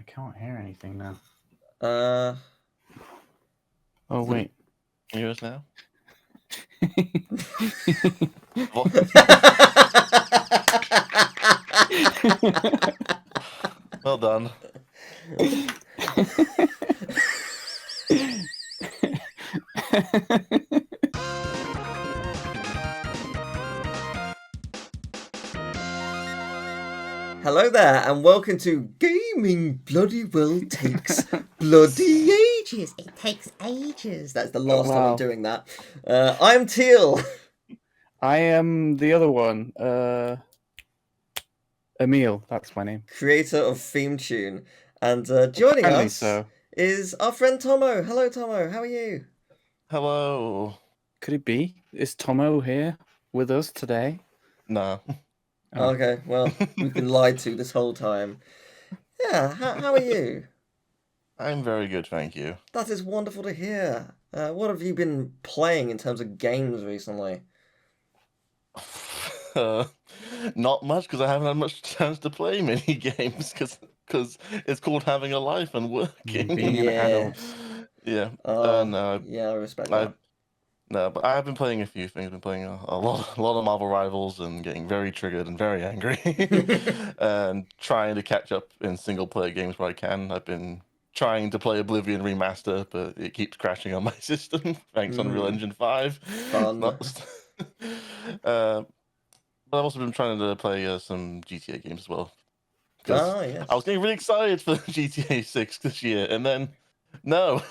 I can't hear anything now. Oh wait. Can you hear us now? Well done. Hello there, and welcome to Gaming Bloody Well Takes Bloody Ages. It takes ages. That's the last time I'm doing that. I'm Teal. I am the other one. Emil, that's my name. Creator of theme tune. And joining us is our friend Tomo. Hello, Tomo. How are you? Hello. Could it be? Is Tomo here with us today? No. Oh. Okay, well, we've been lied to this whole time. Yeah, how are you? I'm very good, thank you. That is wonderful to hear. What have you been playing in terms of games recently? Not much, because I haven't had much chance to play many games, because it's called having a life and working. Being an adult. Yeah. No. Yeah, I respect that. No, but I have been playing a few things. I've been playing a lot of Marvel Rivals and getting very triggered and very angry, and trying to catch up in single player games where I can. I've been trying to play Oblivion Remaster, but it keeps crashing on my system. Thanks Unreal Engine 5. Fun. But I've also been trying to play some GTA games as well. Yes. I was getting really excited for GTA 6 this year, and then no.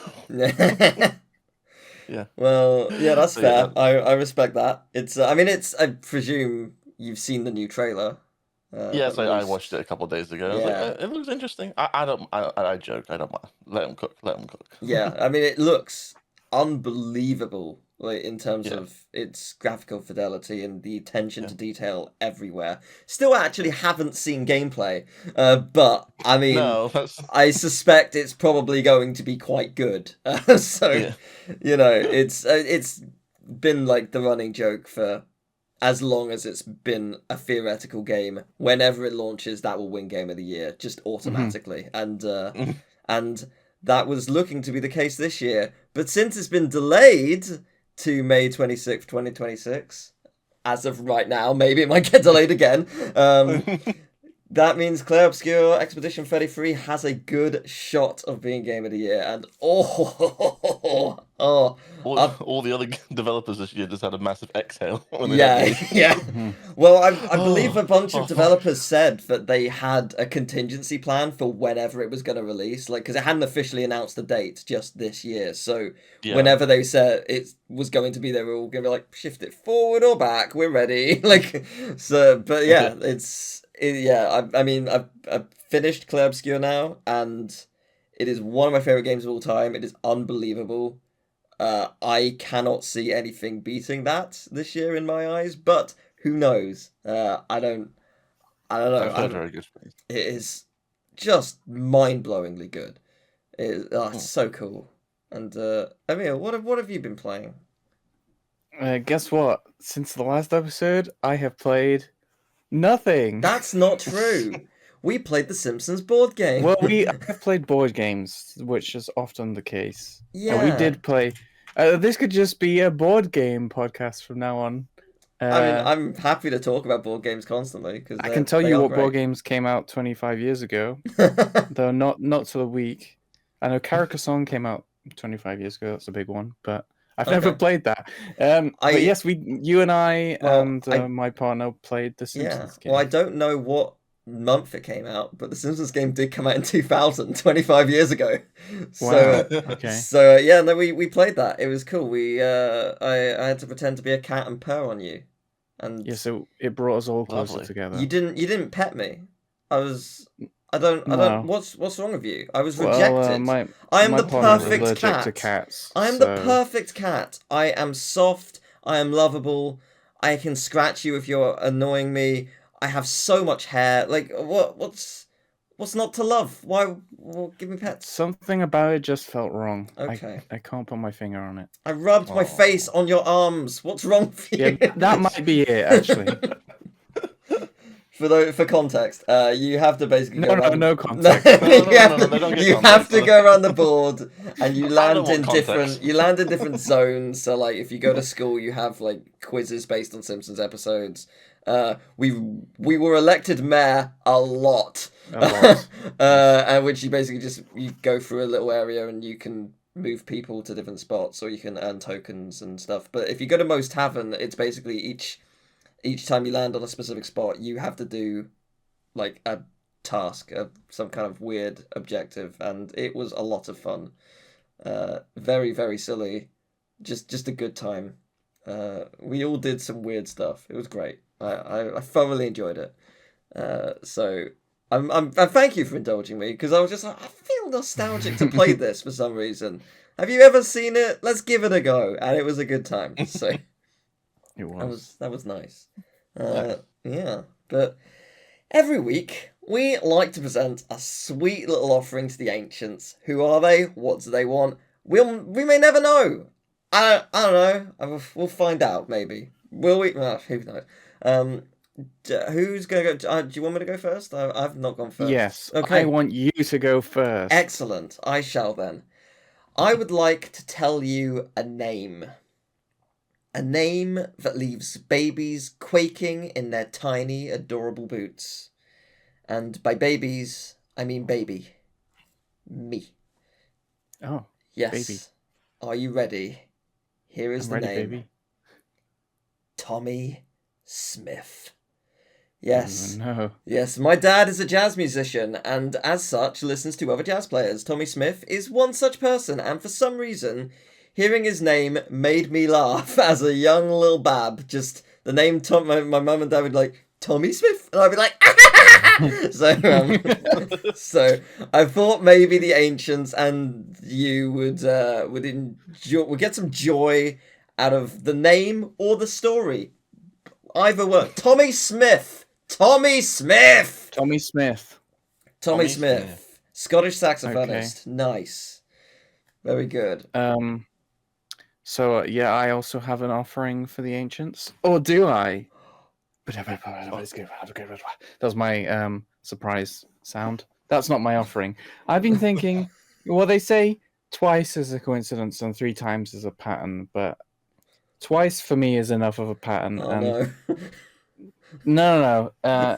Yeah. Well, yeah, that's fair. Yeah. I respect that. It's. I presume you've seen the new trailer. Yes, I watched it a couple of days ago. Yeah. I was like, it looks interesting. I joke. I don't mind. Let them cook. Yeah, I mean, it looks unbelievable, like in terms of its graphical fidelity and the attention to detail everywhere. Still, actually haven't seen gameplay, but I mean, I suspect it's probably going to be quite good. You know, it's been like the running joke for as long as it's been a theoretical game. Whenever it launches, that will win Game of the Year just automatically, and that was looking to be the case this year. But since it's been delayed to May 26th, 2026, as of right now, maybe it might get delayed again. That means Clair Obscur Expedition 33 has a good shot of being Game of the Year. And all the other developers this year just had a massive exhale. Yeah. Well, I believe a bunch of developers said that they had a contingency plan for whenever it was going to release, like because it hadn't officially announced the date just this year. So whenever they said it was going to be, they were all going to be like, shift it forward or back, we're ready. Like, so, but yeah, I mean, I've finished Clair Obscur now, and it is one of my favorite games of all time. It is unbelievable. I cannot see anything beating that this year in my eyes, but who knows? I don't know. I've very good. It is just mind-blowingly good. It's so cool. And Emil, what have you been playing? Guess what? Since the last episode, I have played nothing. That's not true. We played the Simpsons board game. Well, have played board games, which is often the case. Yeah. And we did play. This could just be a board game podcast from now on. I mean, I'm happy to talk about board games constantly because I can tell you what board games came out 25 years ago, though not to the week. I know Carcassonne came out 25 years ago. That's a big one, but I've never played that. But yes, you and I my partner played the Simpsons game. Well, I don't know what month it came out, but the Simpsons game did come out in 2000, 25 years ago. Wow. Okay. So yeah, no, we played that. It was cool. I had to pretend to be a cat and purr on you, and so it brought us all closer together. You didn't pet me. I don't. What's wrong with you? I was rejected. I am the perfect cat. To cats, I am the perfect cat. I am soft. I am lovable. I can scratch you if you're annoying me. I have so much hair. Like, what's not to love? Why? Well, give me pets. Something about it just felt wrong. Okay. I can't put my finger on it. I rubbed my face on your arms. What's wrong with you? Yeah, that might be it, actually. for context, you have to basically go around. No context. You have to go around the board, and you land in context. different zones. So like, if you go to school, you have like quizzes based on Simpsons episodes. We were elected mayor a lot. And which you basically you go through a little area and you can move people to different spots, or you can earn tokens and stuff. But if you go to Most Tavern, it's basically each time you land on a specific spot, you have to do like a task, some kind of weird objective, and it was a lot of fun. Very, very silly, just a good time. We all did some weird stuff. It was great. I thoroughly enjoyed it. So I'm thank you for indulging me, because I was just like, I feel nostalgic to play this for some reason. Have you ever seen it? Let's give it a go, and it was a good time. So it was. That was nice. Yeah, but every week we like to present a sweet little offering to the ancients. Who are they? What do they want? We may never know. I don't know. We'll find out, maybe. Will we? Who knows? Who's gonna go? Do you want me to go first? I've not gone first. Yes. Okay. I want you to go first. Excellent. I shall then. I would like to tell you a name. A name that leaves babies quaking in their tiny, adorable boots. And by babies, I mean baby. Me. Oh. Yes. Baby. Are you ready? Here is I'm the ready, name. baby. Tommy Smith. Yes. Oh, no. Yes, my dad is a jazz musician, and as such listens to other jazz players. Tommy Smith is one such person, and for some reason, hearing his name made me laugh as a young little bab. Just the name Tom, my mum and dad would like, Tommy Smith? And I'd be like, so I thought maybe the ancients and you would get some joy out of the name or the story. Either one. Tommy Smith. Tommy Smith. Scottish saxophonist. Okay. Nice. Very good. So yeah, I also have an offering for the ancients. Or do I? That was my surprise sound. That's not my offering. I've been thinking, well, they say twice is a coincidence and 3 times is a pattern, but twice for me is enough of a pattern. Oh, and no. No.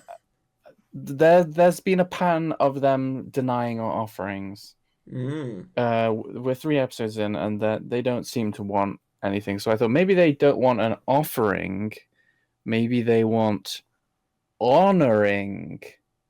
There's been a pattern of them denying our offerings. We're 3 episodes in, and that they don't seem to want anything. So I thought maybe they don't want an offering. Maybe they want honoring.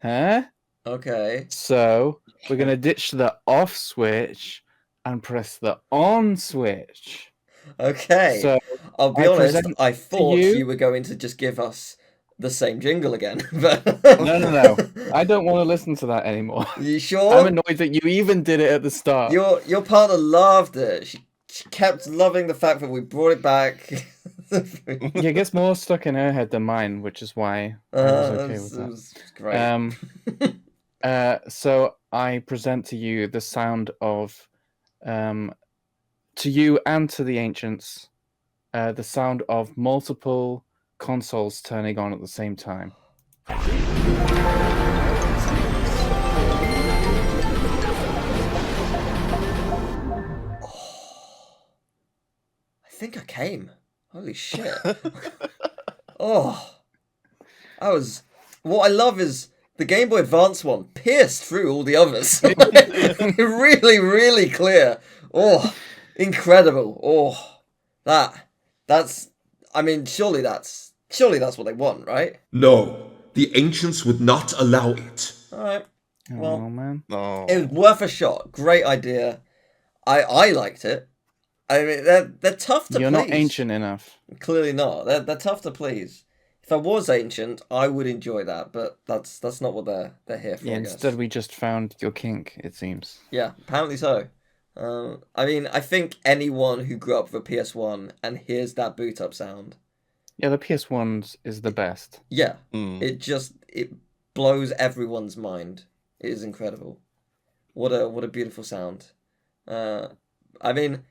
Huh? Okay. So we're going to ditch the off switch and press the on switch. Okay. So I'll be honest, I thought you were going to just give us the same jingle again. But No. I don't want to listen to that anymore. You sure? I'm annoyed that you even did it at the start. Your partner loved it. She kept loving the fact that we brought it back. Yeah, it gets more stuck in her head than mine, which is why I was okay with that. Great. So I present to you the sound of, to you and to the ancients, the sound of multiple consoles turning on at the same time. I think I came. Holy shit. What I love is the Game Boy Advance one pierced through all the others. Really, really clear. Oh, incredible. Oh, that's, I mean, surely that's what they want, right? No, the ancients would not allow it. Alright. Well, man. No. It was worth a shot. Great idea. I liked it. I mean, they're tough to please. You're not ancient enough. Clearly not. They're tough to please. If I was ancient, I would enjoy that, but that's not what they're here for. Yeah, I guess. instead we just found your kink, it seems. Yeah, apparently so. I mean, I think anyone who grew up with a PS1 and hears that boot up sound. Yeah, the PS1 is the best. Yeah, it blows everyone's mind. It is incredible. What a beautiful sound. I mean,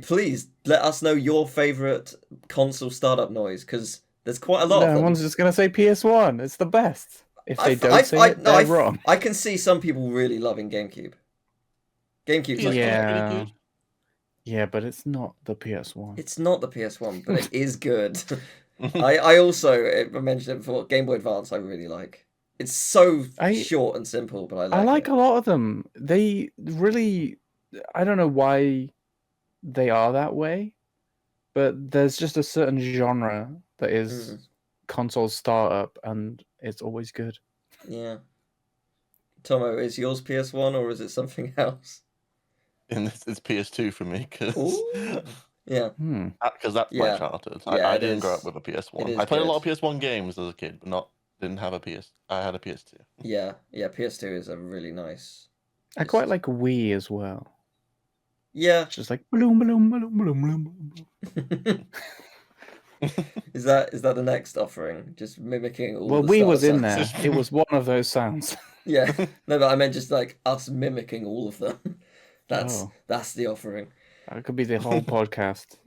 please let us know your favorite console startup noise, because There's quite a lot of them. Everyone's just gonna say PS1. It's the best. If they don't say it, they're wrong. I can see some people really loving GameCube. GameCube's like, yeah, yeah, but it's not the PS1. It's not the PS1, but it is good. I also mentioned it before. Game Boy Advance, I really like. It's so short and simple, but I like it. A lot of them. They really, I don't know why they are that way, but there's just a certain genre that is console startup, and it's always good. Yeah. Tomo, is yours PS1 or is it something else? And it's PS2 for me, because yeah, because that's my childhood. Yeah, I didn't grow up with a PS1. I played a lot of PS1 games as a kid, but didn't have a PS. I had a PS2. Yeah, PS2 is a really nice. I quite like Wii as well. Yeah, just like bloom, bloom, bloom, bloom, bloom. Is that the next offering? Just mimicking all. Well, the Wii was sounds. in there. It was one of those sounds. Yeah, no, but I meant just like us mimicking all of them. That's the offering. That could be the whole podcast.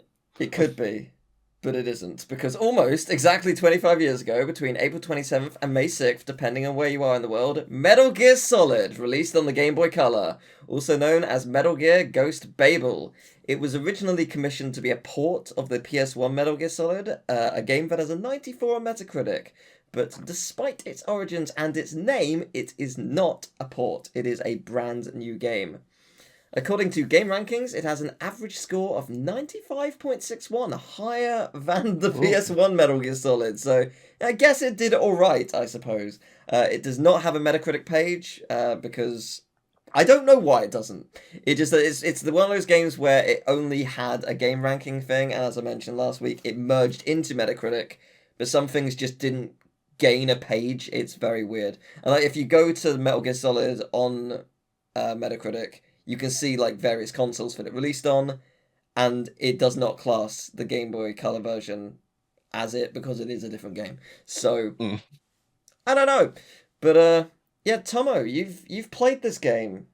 It could be, but it isn't, because almost exactly 25 years ago, between April 27th and May 6th, depending on where you are in the world, Metal Gear Solid released on the Game Boy Color, also known as Metal Gear Ghost Babel. It was originally commissioned to be a port of the PS1 Metal Gear Solid, a game that has a 94 on Metacritic. But despite its origins and its name, it is not a port. It is a brand new game. According to Game Rankings, it has an average score of 95.61, higher than the PS1 Metal Gear Solid. So I guess it did alright, I suppose. It does not have a Metacritic page, because I don't know why it doesn't. It's one of those games where it only had a game ranking thing, and as I mentioned last week, it merged into Metacritic, but some things just didn't gain a page. It's very weird. And like, if you go to Metal Gear Solid on Metacritic, you can see like various consoles that it released on, and it does not class the Game Boy Color version as it, because it is a different game. So I don't know, but yeah, Tomo, you've played this game.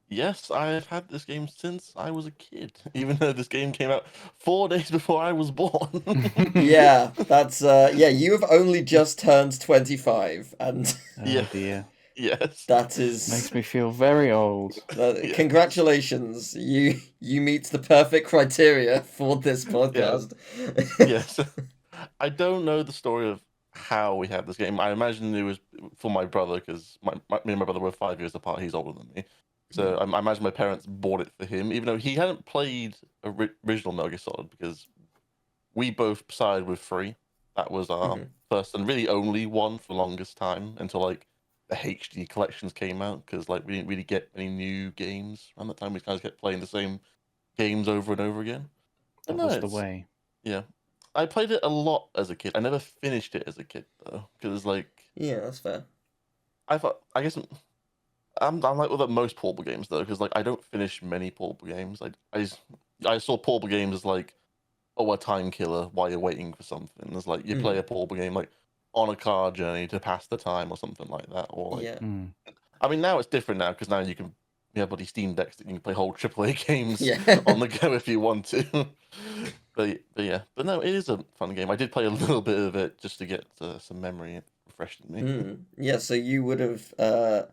Yes, I've had this game since I was a kid, even though this game came out 4 days before I was born. Yeah, that's you have only just turned 25, and dear. Yes, that is makes me feel very old. Congratulations, you meet the perfect criteria for this podcast. Yes. I don't know the story of how we had this game. I imagine it was for my brother, because me and my brother were 5 years apart. He's older than me, so I imagine my parents bought it for him, even though he hadn't played original Metal Gear Solid, because we both sided with 3. That was our first and really only one for the longest time, until like the HD collections came out, because like we didn't really get any new games around that time. We kind of kept playing the same games over and over again. That was the way. Yeah, I played it a lot as a kid. I never finished it as a kid though, because like that's fair. I guess I'm like with most portable games though, because like I don't finish many portable games. I saw portable games as like a time killer while you're waiting for something. There's like you play a portable game like on a car journey to pass the time or something like that. Or like, I mean, now it's different now, because now you have bloody Steam Decks that you can play whole AAA games on the go if you want to. but no, it is a fun game. I did play a little bit of it just to get some memory refreshed in me. Yeah, so you would have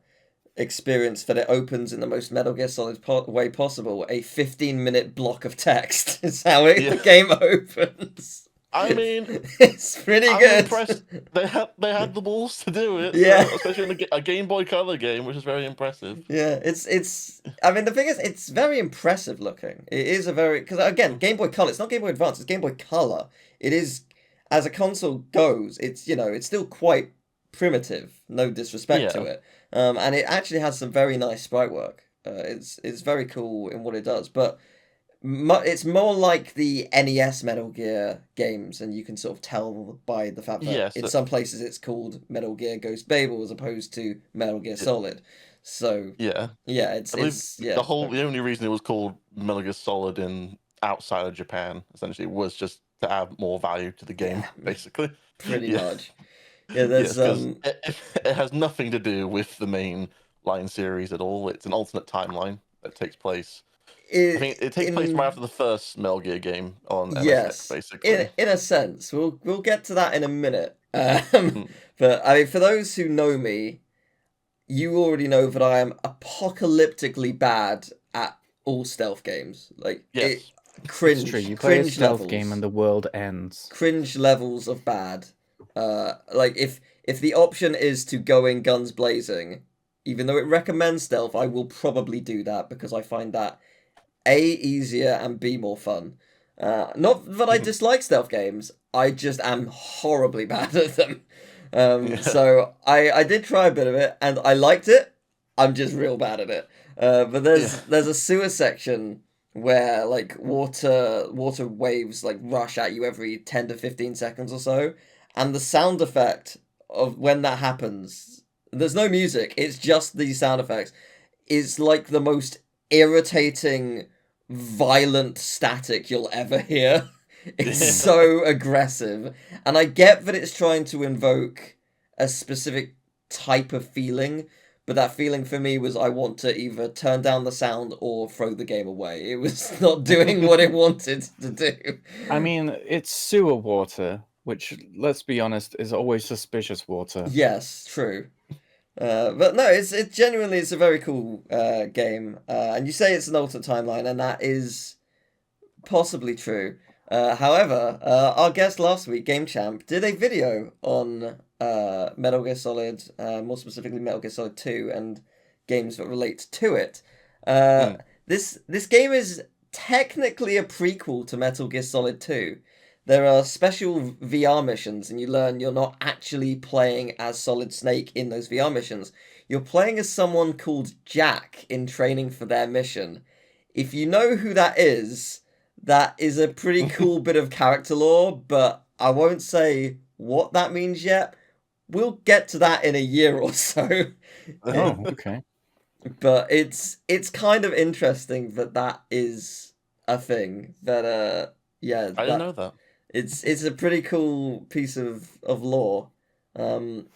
experienced that it opens in the most Metal Gear Solid way possible. A 15-minute block of text is how the game opens. I mean, it's pretty good. Impressed. They had the balls to do it. Yeah, so, especially in a Game Boy Color game, which is very impressive. Yeah, it's. I mean, the thing is, it's very impressive looking. It is a very, because again, Game Boy Color. It's not Game Boy Advance. It's Game Boy Color. It is, as a console goes, it's it's still quite primitive. No disrespect to it. And it actually has some very nice sprite work. It's very cool in what it does, but it's more like the NES Metal Gear games, and you can sort of tell by the fact that in some places it's called Metal Gear Ghost Babel as opposed to Metal Gear Solid. So it's the only reason it was called Metal Gear Solid outside of Japan essentially was just to add more value to the game, basically. Pretty much. Yeah, there's it has nothing to do with the main line series at all. It's an alternate timeline that takes place I think it takes place right after the first Metal Gear game on MSX, basically. In a sense, we'll get to that in a minute. But I mean, for those who know me, you already know that I am apocalyptically bad at all stealth games. Like, yes. Cringe. It's true. You play a stealth levels. game and the world ends. Cringe levels of bad. Like if the option is to go in guns blazing, even though it recommends stealth, I will probably do that because I find that A, easier, and B, more fun. Not that I dislike stealth games, I just am horribly bad at them. So I did try a bit of it, and I liked it. I'm just real bad at it. But there's a sewer section where like water waves like rush at you every 10 to 15 seconds or so, and the sound effect of when that happens, there's no music, it's just these sound effects, is like the most irritating, violent static you'll ever hear. It's so aggressive, and I get that it's trying to invoke a specific type of feeling, but that feeling for me was I want to either turn down the sound or throw the game away. It was not doing what it wanted to do. I mean, it's sewer water, which, let's be honest, is always suspicious water. Yes, true. But no, it's genuinely a very cool game. And you say it's an alternate timeline, and that is possibly true. However, our guest last week, Game Champ, did a video on Metal Gear Solid, more specifically Metal Gear Solid 2 and games that relate to it. This game is technically a prequel to Metal Gear Solid 2. There are special VR missions, and you learn you're not actually playing as Solid Snake in those VR missions. You're playing as someone called Jack in training for their mission. If you know who that is a pretty cool bit of character lore, but I won't say what that means yet. We'll get to that in a year or so. Oh, okay. But it's kind of interesting that is a thing. That yeah. I didn't know that. It's a pretty cool piece of lore. And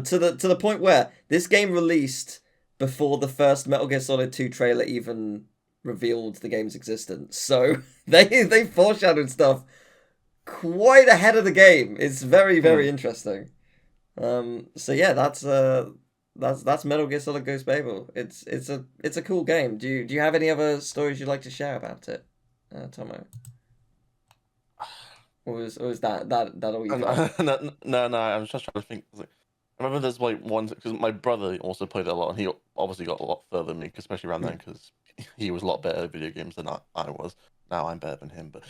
to the point where this game released before the first Metal Gear Solid 2 trailer even revealed the game's existence. So they foreshadowed stuff quite ahead of the game. It's very, very interesting. So yeah, that's Metal Gear Solid Ghost Babel. It's a cool game. Do you have any other stories you'd like to share about it, Tomo? Or was that all you got? No, I'm just trying to think. I remember there's like one, because my brother also played it a lot, and he obviously got a lot further than me, especially around then, because he was a lot better at video games than I was. Now I'm better than him, but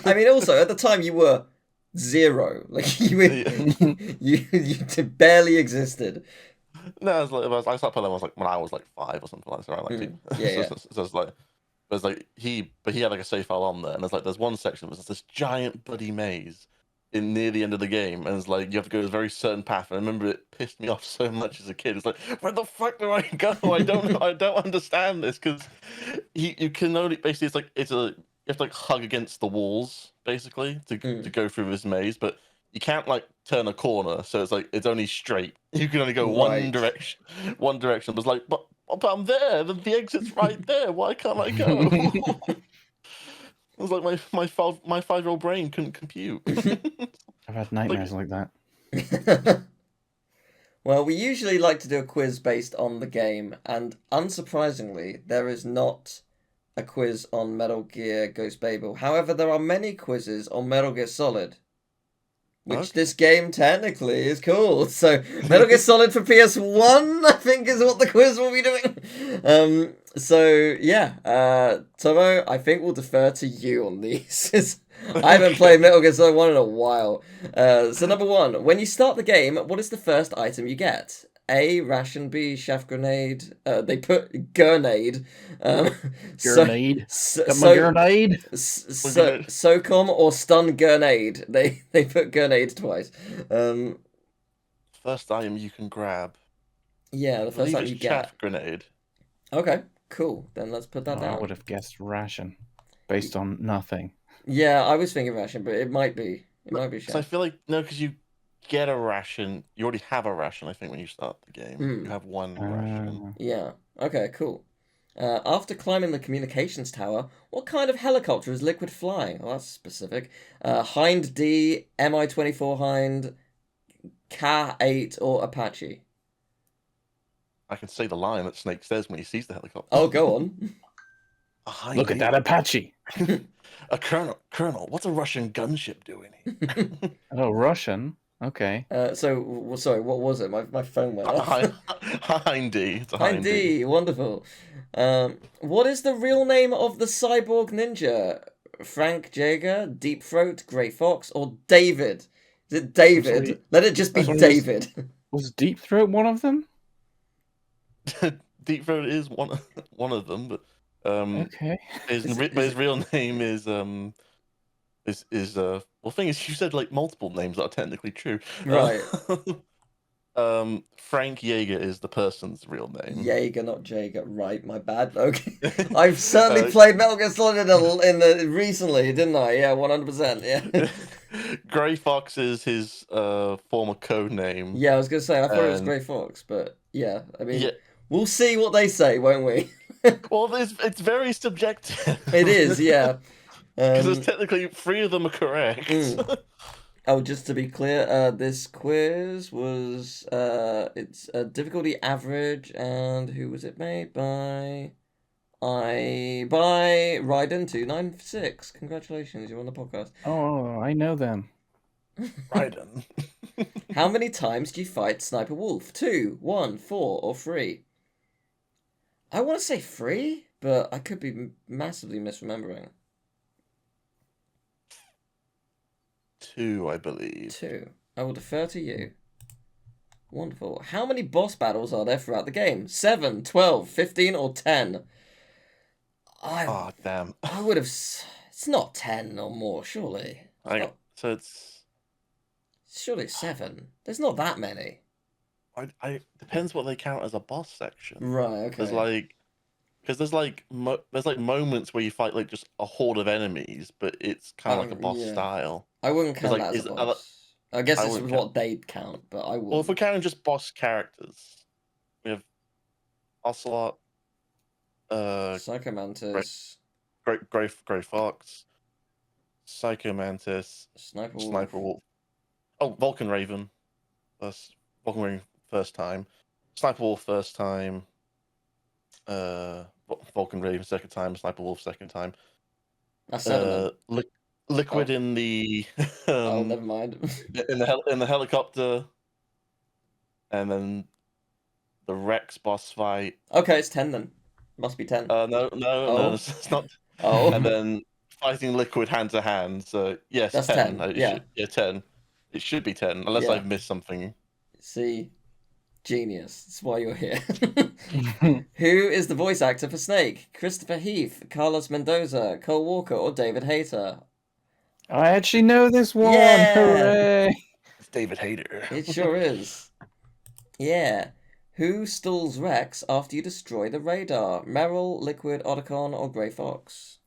I mean, also at the time you were 0, like you barely existed. No, I started playing when I was like 5 or something like that. Right? So it's like. There's like he had like a save file on there, and there's one section where there's this giant bloody maze near the end of the game, and it's like you have to go a very certain path. And I remember it pissed me off so much as a kid. It's like, where the fuck do I go? I don't understand this, because you can only basically you have to like hug against the walls basically to go through this maze, but you can't like turn a corner, so it's like it's only straight. You can only go one direction. But it's like, but I'm there. The exit's right there. Why can't I go? It was like my 5-year-old brain couldn't compute. I've had nightmares like that. Well, we usually like to do a quiz based on the game, and unsurprisingly, there is not a quiz on Metal Gear Ghost Babel. However, there are many quizzes on Metal Gear Solid, which this game technically is called. So, Metal Gear Solid for PS1, I think, is what the quiz will be doing. So, yeah, Tomo, I think we'll defer to you on these. I haven't played Metal Gear Solid 1 in a while. So, number 1, when you start the game, what is the first item you get? A, ration. B, chef grenade. They put grenade. Grenade. Grenade. SOCOM or stun grenade. They put grenade twice. First item you can grab. Yeah, the first item you get. Chaff grenade. Okay, cool. Then let's put that down. I would have guessed ration, based on nothing. Yeah, I was thinking ration, but it might be. It might be chef. So I feel like no, because you get a ration. You already have a ration, I think, when you start the game. You have one ration. Yeah. Okay, cool. After climbing the communications tower, what kind of helicopter is Liquid flying? Well, that's specific. Hind D, Mi-24 Hind, Ka-8, or Apache? I can say the line that Snake says when he sees the helicopter. Oh, go on. Look at that Apache. A colonel, what's a Russian gunship doing here? Oh, Russian. Okay. Sorry, what was it? My phone went off. Hindy. It's a Hindy, wonderful. What is the real name of the cyborg ninja? Frank Jaeger, Deep Throat, Grey Fox, or David? Is it David? Sorry. Let it just be David. Was Deep Throat one of them? Deep Throat is one of them, but okay. His real name is well, the thing is, you said like multiple names that are technically true, right? Frank Jaeger is the person's real name. Jaeger, not Jaeger. Right, my bad. Okay, I've certainly played Metal Gear Solid in the recently, didn't I? Yeah, 100%. Yeah. Grey Fox is his former code name. Yeah, I was gonna say I thought it was Grey Fox, but yeah, I mean, we'll see what they say, won't we? Well, it's very subjective. It is, yeah. Because technically 3 of them are correct. Oh, just to be clear, this quiz was it's a difficulty average, and who was it made by? By Raiden296. Congratulations, you're on the podcast. Oh, I know them. Raiden. How many times do you fight Sniper Wolf? 2, 1, 4, or 3? I want to say 3, but I could be massively misremembering. 2, I believe. 2. I will defer to you. Wonderful. How many boss battles are there throughout the game? 7, 12, 15, or 10? Oh, damn. I would have... It's not 10 or more, surely. So it's... Surely 7. There's not that many. Depends what they count as a boss section. Right, okay. There's moments where you fight like just a horde of enemies, but it's kind of like a boss style. I wouldn't count that as a boss. I guess this is what they'd count, but I wouldn't. Well, if we're counting just boss characters, we have Ocelot, Psycho Mantis, Grey Fox, Psycho Mantis, Sniper Wolf. Oh, Vulcan Raven. Vulcan Raven first time. Sniper Wolf first time. Vulcan Raven second time. Sniper Wolf second time. That's 7 then. Liquid in the oh, never mind. in the helicopter, and then the Rex boss fight. Okay, it's 10 then. Must be 10. No, it's not. Oh. And then fighting Liquid hand to hand. So yes, that's 10. 10. 10. It should be 10, unless I've missed something. See, genius. That's why you're here. Who is the voice actor for Snake? Christopher Heath, Carlos Mendoza, Cole Walker, or David Hayter? I actually know this one. Yeah. Hooray! It's David Hayter. It sure is. Yeah. Who stalls Rex after you destroy the radar? Meryl, Liquid, Otacon, or Grey Fox?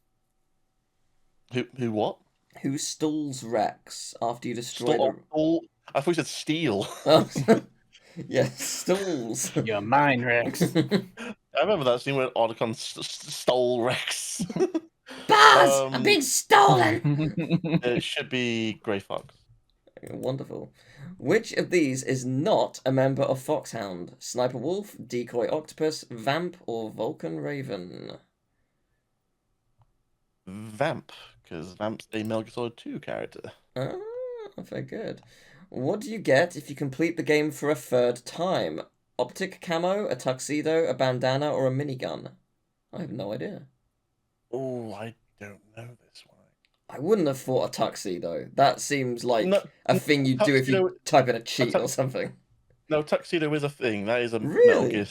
Who what? Who stalls Rex after you destroy I thought you said steal. Oh. Yeah, stalls. You're mine, Rex. I remember that scene where Otacon stole Rex. Buzz! I'm being stolen! It should be Grey Fox. Wonderful. Which of these is not a member of Foxhound? Sniper Wolf, Decoy Octopus, Vamp, or Vulcan Raven? Vamp, because Vamp's a Metal Gear Solid 2 character. Ah, very good. What do you get if you complete the game for a 3rd time? Optic camo, a tuxedo, a bandana, or a minigun? I have no idea. Oh, I don't know this one. I wouldn't have thought a tuxedo. That seems like a thing you'd do if you type in a cheat or something. No, tuxedo is a thing. That is a really?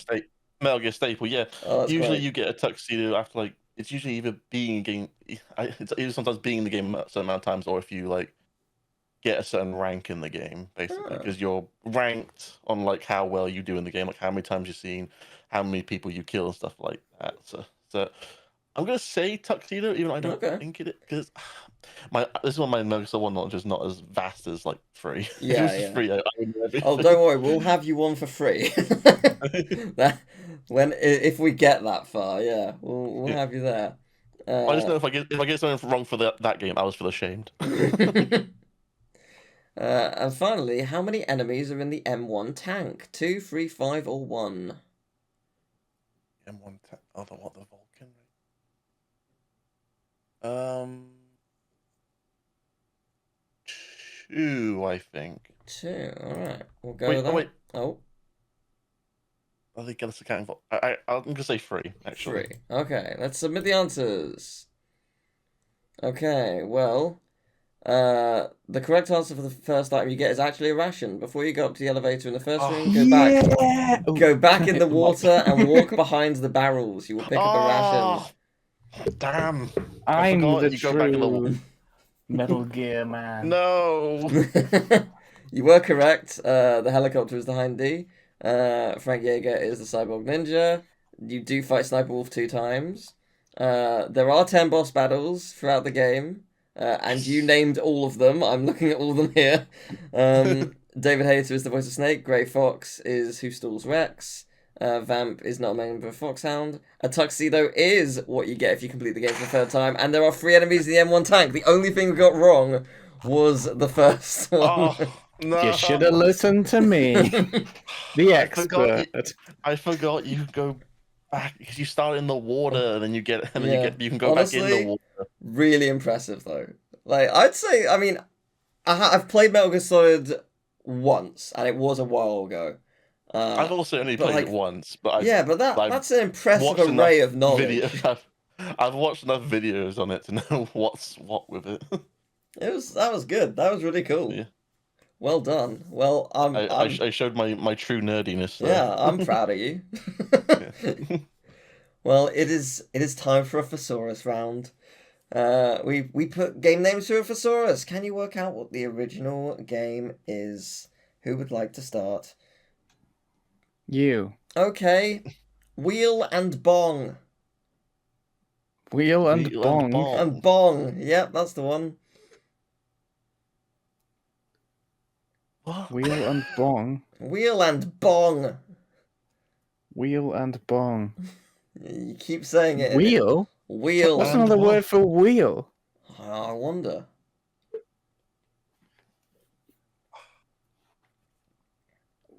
Metal Gear staple, yeah. Oh, usually great. You get a tuxedo after, like, it's usually either being a game... It's either sometimes being in the game a certain amount of times, or if you, like, get a certain rank in the game, basically. Because you're ranked on, like, how well you do in the game, like, how many times you've seen, how many people you kill, and stuff like that. So I'm gonna say Tuxedo, even though I don't think it is, because this is one of my Metal Gear knowledge is not as vast as like 3. If it was just 3, I would know everything. Oh, don't worry, we'll have you one for free. If we get that far, yeah, we'll have you there. I just know if I get something wrong for that game, I was feel ashamed. And finally, how many enemies are in the M1 tank? 2, 3, 5, or 1? M1 tank. Oh, the Vulcan. 2, I think. 2. All right, we'll go with that. Wait. Oh. I think that's accounting for. I'm gonna say 3. Actually. 3. Okay, let's submit the answers. Okay, well, the correct answer for the first item you get is actually a ration. Before you go up to the elevator in the first room, go back in the water and walk behind the barrels. You will pick up a ration. Damn! I'm the you go back in the Metal Gear man. No. You were correct. The helicopter is the Hind D. Frank Yeager is the Cyborg Ninja. You do fight Sniper Wolf 2 times. There are 10 boss battles throughout the game, and you named all of them. I'm looking at all of them here. David Hayter is the voice of Snake. Grey Fox is Who Stalls Rex. Vamp is not a member of Foxhound. A tuxedo is what you get if you complete the game for the third time. And there are 3 enemies in the M1 tank. The only thing we got wrong was the first one. Oh, no. You should have listened to me, the expert. I forgot you go back because you start in the water and then you can go Honestly, back in the water. Really impressive though. Like I'd say, I mean, I've played Metal Gear Solid once, and it was a while ago. I've also only played it once, but that's an impressive array of knowledge. I've watched enough videos on it to know what's what with it. That was good. That was really cool. Yeah. Well done. Well, I showed my true nerdiness. So. Yeah, I'm proud of you. Well, it is time for a thesaurus round. We put game names to a thesaurus. Can you work out what the original game is? Who would like to start? You. Okay. Wheel and bong. Wheel and bong. And bong. Yep, that's the one. What? Wheel and bong. Wheel and bong. Wheel and bong. You keep saying it. Wheel? Wheel. What's another word for wheel? I wonder.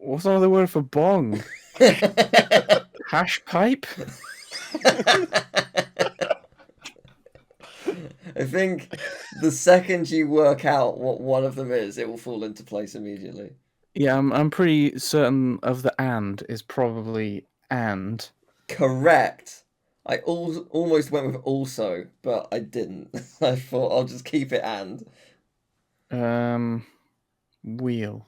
What's another word for bong? Hash pipe? I think the second you work out what one of them is, it will fall into place immediately. Yeah, I'm pretty certain of the and is probably and. Correct. I almost went with also, but I didn't. I thought I'll just keep it and. Wheel.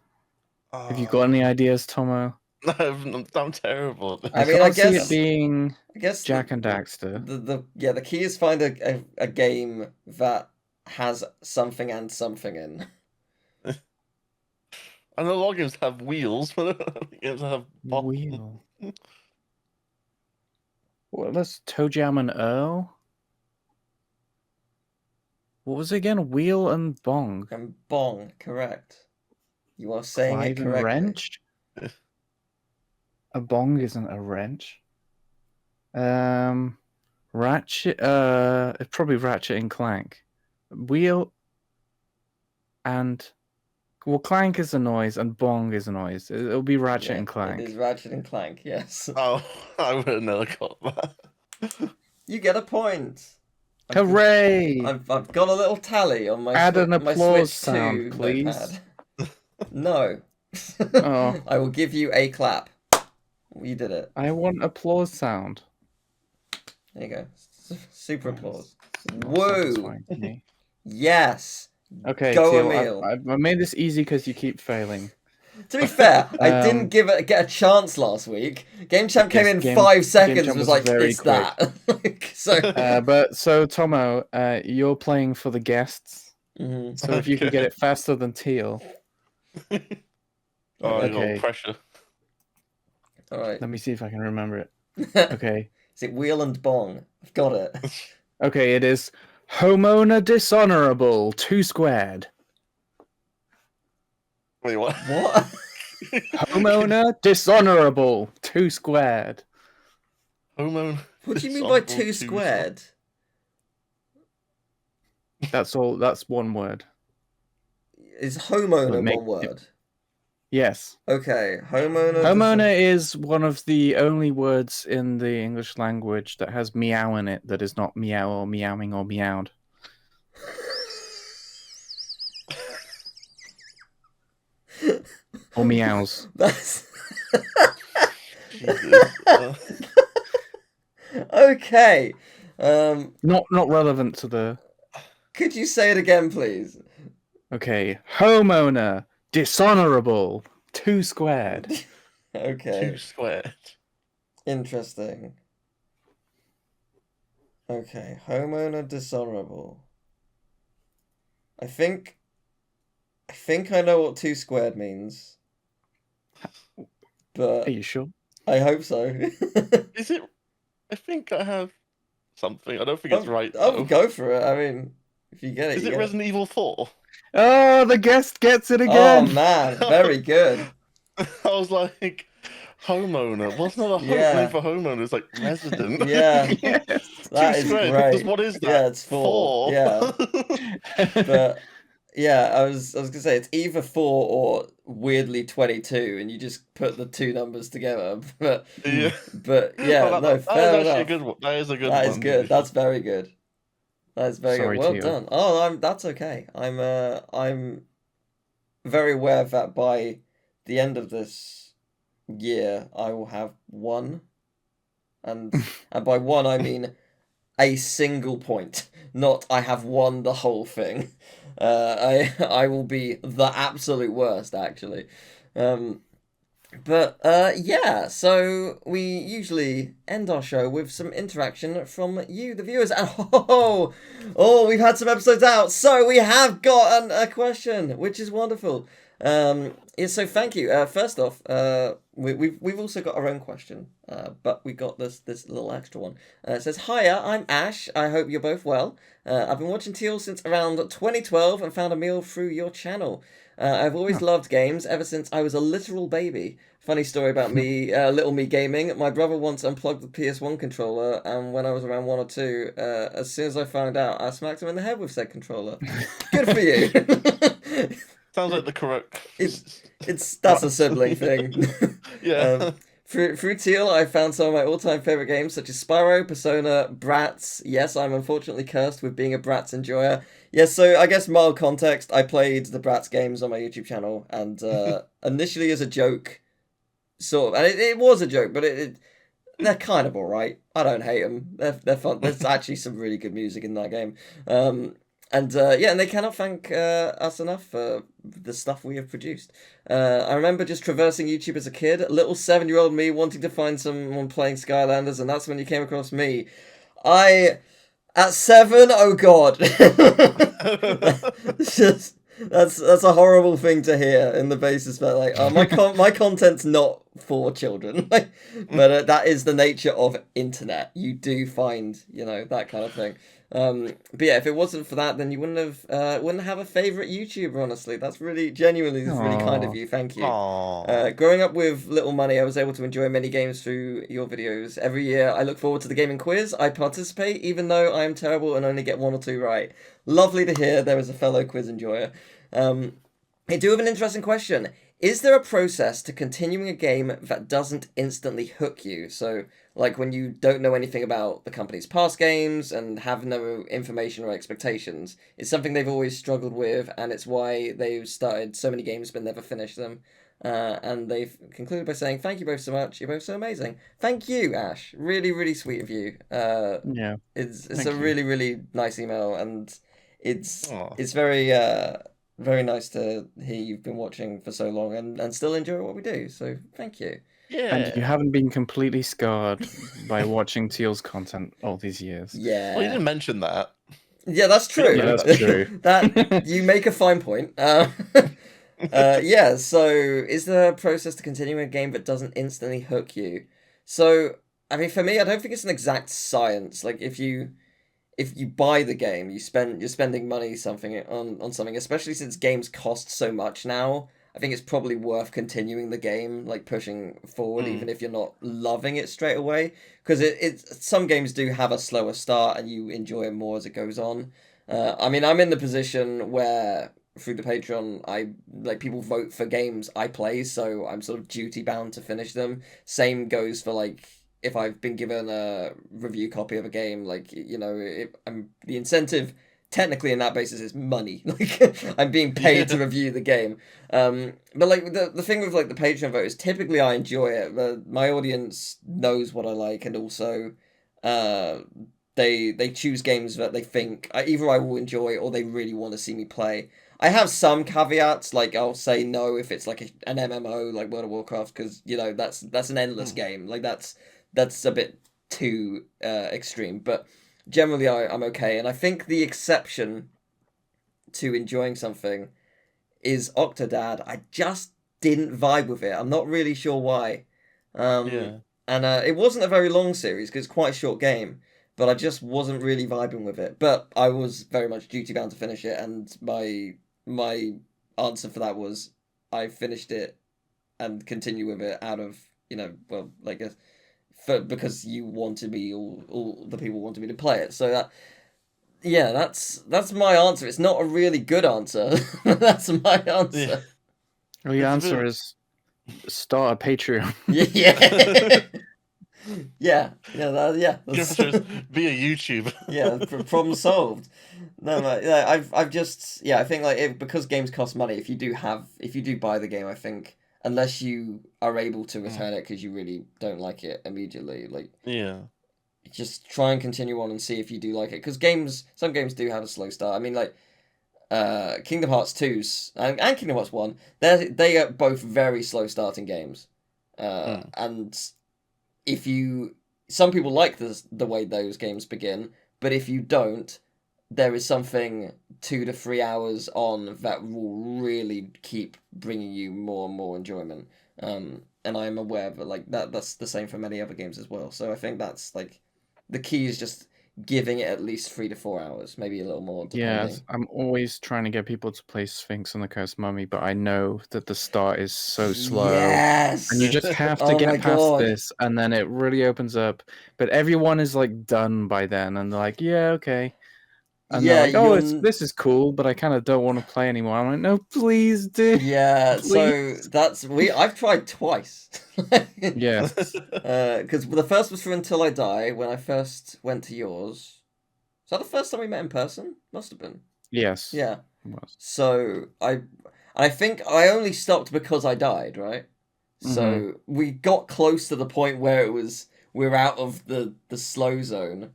Have you got any ideas, Tomo? No, I'm terrible. I mean, I guess it being Jack and Daxter. Daxter. The key is find a game that has something and something in. I know a lot of games have wheels, but games have wheel. Well, that's Toe Jam and Earl. What was it again? Wheel and bong. And bong, correct. You are saying Clive it correctly. And wrench. A bong isn't a wrench. Ratchet. It's probably Ratchet and Clank. Wheel. And Clank is a noise, and bong is a noise. It'll be Ratchet and Clank. It is Ratchet and Clank. Yes. Oh, I would have never got that. You get a point. Hooray! I've got a little tally on my. Add an applause Switch sound, 2 please. notepad. No. Oh. I will give you a clap. You did it. I want applause sound. There you go. Super applause. Whoa! Yes. Okay, go Teal, Emil. I made this easy because you keep failing. To be fair, I didn't get a chance last week. Game Champ came in 5 seconds and was like, it's quick. That. So Tomo, you're playing for the guests. Mm-hmm. So if you can get it faster than Teal. Okay. Pressure. All right. Let me see if I can remember it. Okay. Is it wheel and bong? I've got it. Okay, it is Homona Dishonorable 2 squared. Wait, what? What? Homona Dishonorable 2 squared. Hormone. What do you mean by 2 squared? That's all. That's one word. Is homeowner Make- one word? Yes. Okay, homeowner. Homeowner is one of the only words in the English language that has meow in it that is not meow or meowing or meowed. Or meows. That's Jesus. okay. Not relevant to the... Could you say it again, please? Okay. Homeowner Dishonorable 2 squared. Okay. 2 squared. Interesting. Okay, homeowner dishonorable. I think I know what 2 squared means. But Are you sure? I hope so. Is it? I think I have something. I don't think it's right, I'll though. go for it. I mean, if you get it, Is you it get Resident Evil 4? Oh, the guest gets it it. again. Oh man, very good. I was like, homeowner. Wasn't that a Yeah. name for homeowner? It's like resident. Yeah, Yes. that 2 is squared. great. What is that? Yeah, it's 4. Yeah, but yeah, I was gonna say it's either 4 or weirdly 22, and you just put the 2 numbers together. But yeah. yeah, Oh, no, that fair is actually enough. a good one. That is a good That one. is good. That's very good. That's very Sorry, good. Well Teal. done. Oh, that's okay. I'm very aware that by the end of this year, I will have 1, and by 1 I mean a single point, not I have won the whole thing. I will be the absolute worst, actually. But yeah, so we usually end our show with some interaction from you, the viewers. And we've had some episodes out, so we have got a question, which is wonderful. Yeah, so thank you. First off, we've also got our own question, but we got this little extra one. It says, "Hiya, I'm Ash. I hope you're both well. I've been watching Teal since around 2012 and found a meal through your channel. I've always loved games ever since I was a literal baby. Funny story about me, little me gaming. My brother once unplugged the PS1 controller, and when I was around 1 or 2, as soon as I found out, I smacked him in the head with said controller. Good for you." Sounds like the correct. That's a sibling thing. Yeah. Through Teal, I found some of my all-time favorite games, such as Spyro, Persona, Bratz. Yes, I'm unfortunately cursed with being a Bratz enjoyer. Yes, so I guess mild context, I played the Bratz games on my YouTube channel, and initially as a joke, sort of, and it was a joke, but they're kind of alright. I don't hate them. They're fun. There's actually some really good music in that game. And they cannot thank us enough for the stuff we have produced. I remember just traversing YouTube as a kid, little 7-year-old me wanting to find someone playing Skylanders, and that's when you came across me. At 7, oh god. That's a horrible thing to hear in the basis that my content's not for children, but that is the nature of internet. You do find that kind of thing. But yeah, if it wasn't for that, then you wouldn't have a favorite YouTuber. Honestly, that's really genuinely really kind of you. Thank you. Growing up with little money, I was able to enjoy many games through your videos. Every year, I look forward to the gaming quiz. I participate, even though I am terrible and only get 1 or 2 right. Lovely to hear there is a fellow quiz enjoyer. I do have an interesting question. Is there a process to continuing a game that doesn't instantly hook you? So, like when you don't know anything about the company's past games and have no information or expectations, it's something they've always struggled with, and it's why they've started so many games but never finished them. And they've concluded by saying, "Thank you both so much. You're both so amazing." Thank you, Ash. Really, really sweet of you. Yeah. It's a really, really nice email, and it's very very nice to hear you've been watching for so long and still enjoy what we do. So thank you. Yeah. And you haven't been completely scarred by watching Teal's content all these years. Yeah. Well, you didn't mention that. Yeah, that's true. Yeah, that's true. That you make a fine point. Yeah, so is there a process to continuing a game that doesn't instantly hook you? So I mean, for me, I don't think it's an exact science. Like if you buy the game, you're spending money on something, especially since games cost so much now. I think it's probably worth continuing the game, like pushing forward, even if you're not loving it straight away. Because some games do have a slower start, and you enjoy it more as it goes on. I mean, I'm in the position where through the Patreon, people vote for games I play, so I'm sort of duty bound to finish them. Same goes for like if I've been given a review copy of a game, like the incentive technically in that basis is money. Like I'm being paid to review the game. But like the thing with like the Patreon vote is typically I enjoy it, but my audience knows what I like, and also they choose games that they think either I will enjoy or they really want to see me play. I have some caveats, like I'll say no if it's like an MMO like World of Warcraft, because that's an endless game. Like that's a bit too extreme, but generally I'm okay. And I think the exception to enjoying something is Octodad. I just didn't vibe with it. I'm not really sure why. And it wasn't a very long series because it's quite a short game, but I just wasn't really vibing with it. But I was very much duty bound to finish it, and my answer for that was I finished it and continue with it out of because you wanted me, all the people wanted me to play it. So that's my answer. It's not a really good answer. That's my answer. Yeah. Well, the answer is start a Patreon. Yeah. Yeah. Be a YouTuber. Yeah, problem solved. No, I've just I think like because games cost money. If you do buy the game, I think unless you are able to return it because you really don't like it immediately, like just try and continue on and see if you do like it. Because some games do have a slow start. I mean, like Kingdom Hearts 2's and Kingdom Hearts 1, they are both very slow starting games, and some people like the way those games begin, but if you don't, there is something 2 to 3 hours on that will really keep bringing you more and more enjoyment. And I am aware that like that's the same for many other games as well. So I think that's like the key is just giving it at least 3 to 4 hours, maybe a little more. Depending. Yes, I'm always trying to get people to play Sphinx and the Cursed Mummy, but I know that the start is so slow. Yes! And you just have to get past this, and then it really opens up. But everyone is like done by then, and they're like, yeah, okay. And they're like, oh, this is cool, but I kind of don't want to play anymore. I'm like, no, please do. Yeah, please. So I've tried twice. Yeah. Because the first was for Until I Die, when I first went to yours. Is that the first time we met in person? Must have been. Yes. Yeah. It was. So I think I only stopped because I died, right? So we got close to the point where we're out of the slow zone.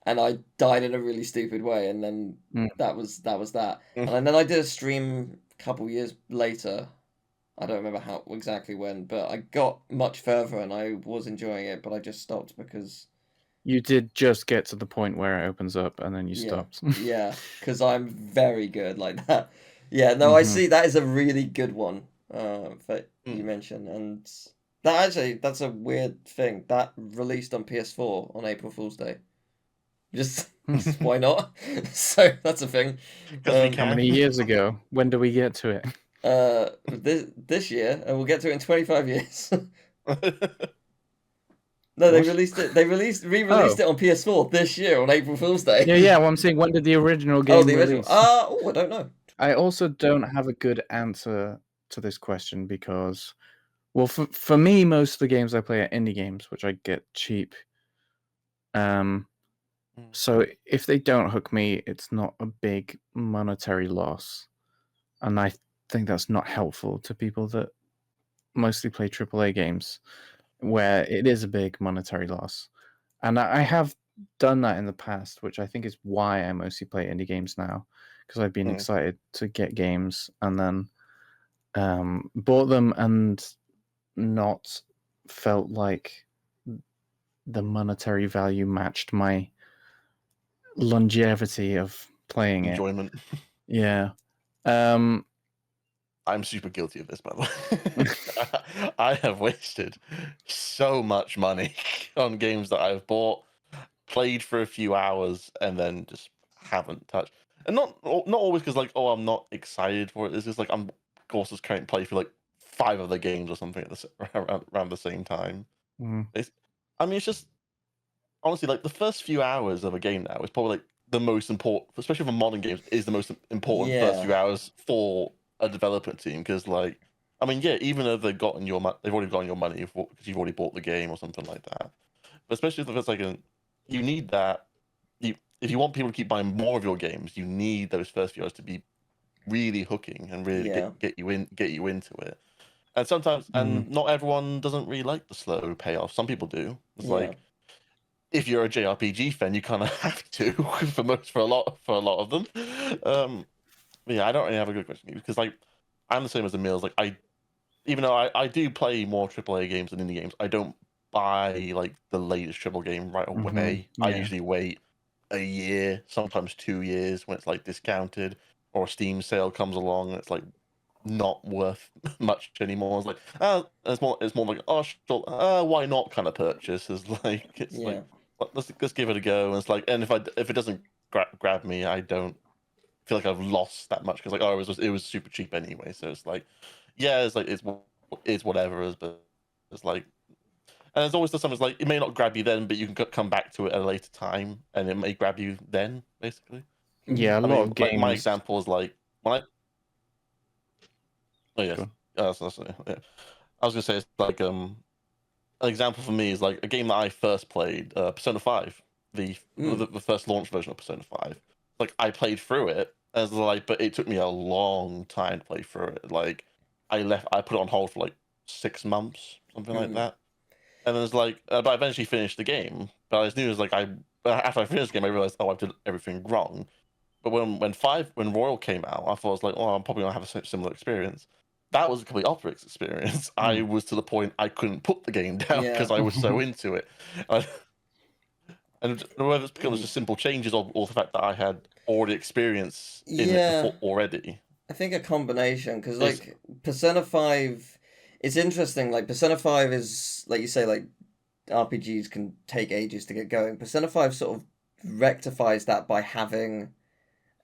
And I died in a really stupid way, and then that was that. And then I did a stream a couple years later. I don't remember how exactly when, but I got much further, and I was enjoying it, but I just stopped because you did just get to the point where it opens up, and then you stopped. Yeah, because I'm very good like that. Yeah, no, I see that is a really good one that you mentioned, and that's a weird thing that released on PS4 on April Fool's Day. Just why not? So that's a thing. How many years ago? When do we get to it? This year, and we'll get to it in 25 years. No, they released it. They re-released it on PS4 this year on April Fool's Day. Yeah. Well, I'm saying, when did the original game release? I don't know. I also don't have a good answer to this question because, well, for me, most of the games I play are indie games, which I get cheap. So if they don't hook me, it's not a big monetary loss. And I think that's not helpful to people that mostly play AAA games, where it is a big monetary loss. And I have done that in the past, which I think is why I mostly play indie games now, because I've been excited to get games and then bought them and not felt like the monetary value matched my longevity of playing enjoyment. Yeah. I'm super guilty of this, by the way. I have wasted so much money on games that I've bought, played for a few hours, and then just haven't touched. And not always because like, oh, I'm not excited for it. It's just like I'm also currently play for like 5 other games or something at around the same time. It's just honestly like the first few hours of a game now is probably like the most important, especially for modern games, is the most important first few hours for a development team because like. I mean, yeah, even though they've already gotten your money because you've already bought the game or something like that. But especially if it's like you need that. If you want people to keep buying more of your games, you need those first few hours to be really hooking and really get you into it. And sometimes, and not everyone doesn't really like the slow payoff. Some people do. It's like if you're a JRPG fan, you kind of have to for a lot of them. Yeah, I don't really have a good question because like I'm the same as Emil's. Like even though I do play more AAA games than indie games, I don't buy like the latest AAA game right away. I usually wait a year, sometimes 2 years when it's like discounted or a Steam sale comes along and it's like not worth much anymore. It's like it's more like sure, why not kind of purchase. It's like let's give it a go. And it's like, and if it doesn't grab me, I don't feel like I've lost that much because like it was super cheap anyway. So it's like it's like it's whatever, but it's like. And there's always something like it may not grab you then, but you can come back to it at a later time, and it may grab you then, basically. Yeah, a lot of games. Like my example is like when I. Oh yes, yeah. I was gonna say it's like an example for me is like a game that I first played, Persona 5, the first launch version of Persona 5. Like I played through it as like, but it took me a long time to play through it. Like I put it on hold for like 6 months, something like that. And then it's like, but I eventually finished the game. But as soon as like after I finished the game, I realized, I did everything wrong. But when Royal came out, I thought I was like, I'm probably gonna have a similar experience. That was a complete opposite experience. I was to the point I couldn't put the game down because I was so into it. And whether it's because of just simple changes or the fact that I had already experience in it before already. I think a combination because like Persona 5. It's interesting, like, Persona 5 is, like you say, like, RPGs can take ages to get going. Persona 5 sort of rectifies that by having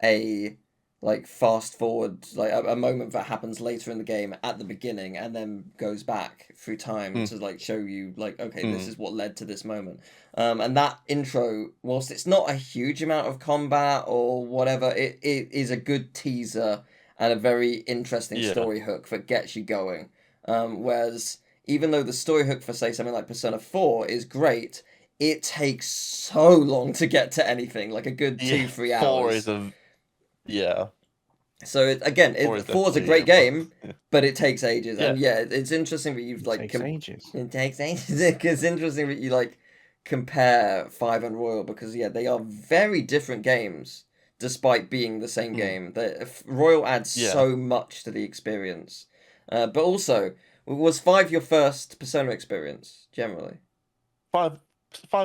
a, like, fast forward, like, a moment that happens later in the game at the beginning and then goes back through time to, like, show you, like, okay, this is what led to this moment. And that intro, whilst it's not a huge amount of combat or whatever, it is a good teaser and a very interesting story hook that gets you going. Whereas even though the story hook for, say, something like Persona 4 is great, it takes so long to get to anything, like a good 2-3 hours. 4 is So again, 4 is a great game, but it takes ages. And it's interesting that you've like... It takes ages. It takes ages. It's interesting that you like compare 5 and Royal because they are very different games despite being the same game. Royal adds so much to the experience. But also, was 5 your first Persona experience, generally? 5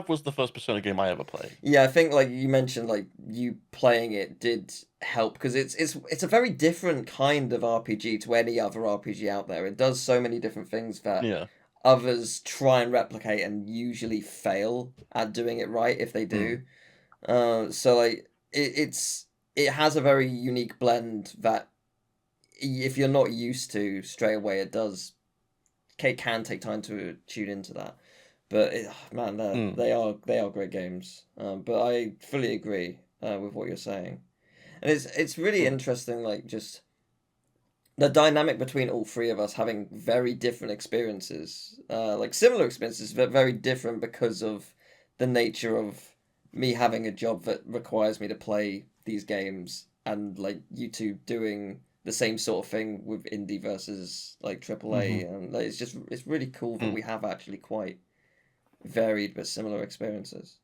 was the first Persona game I ever played. Yeah, I think, like you mentioned, like, you playing it did help, because it's a very different kind of RPG to any other RPG out there. It does so many different things that others try and replicate and usually fail at doing it right if they do. So, like, it has a very unique blend that if you're not used to straight away, it can take time to tune into that. But they are great games. But I fully agree with what you're saying, and it's really interesting, like, just the dynamic between all three of us having very different experiences, like similar experiences, but very different because of the nature of me having a job that requires me to play these games, and like you two doing the same sort of thing with indie versus like AAA, and like, it's really cool that we have actually quite varied but similar experiences.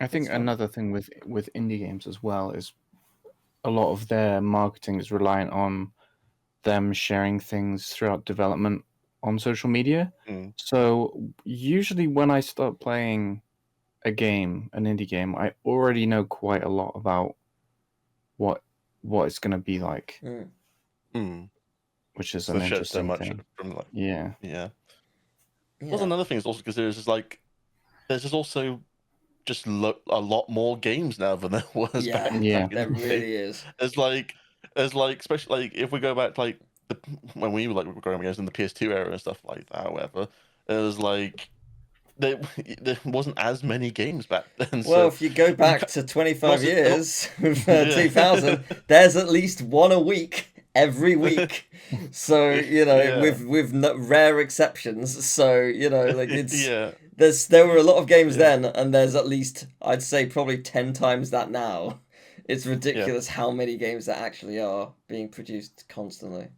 I think another thing with indie games as well is a lot of their marketing is reliant on them sharing things throughout development on social media. So usually when I start playing an indie game, I already know quite a lot about what what it's going to be like, which is So an they showed so interesting much thing. from like Yeah. Well, another thing is also because there's just also just a lot more games now than there was back in there the day. really is. It's like especially like if we go back to like when we were like growing games in the PS2 era and stuff like that. However, it was like there wasn't as many games back then. Well, So if you go back to 25 years, 2000, Yeah. there's at least one a week, every week. So, with rare exceptions. So, like it's there were a lot of games then, and there's at least, I'd say, probably 10 times that now. It's ridiculous how many games there actually are being produced constantly.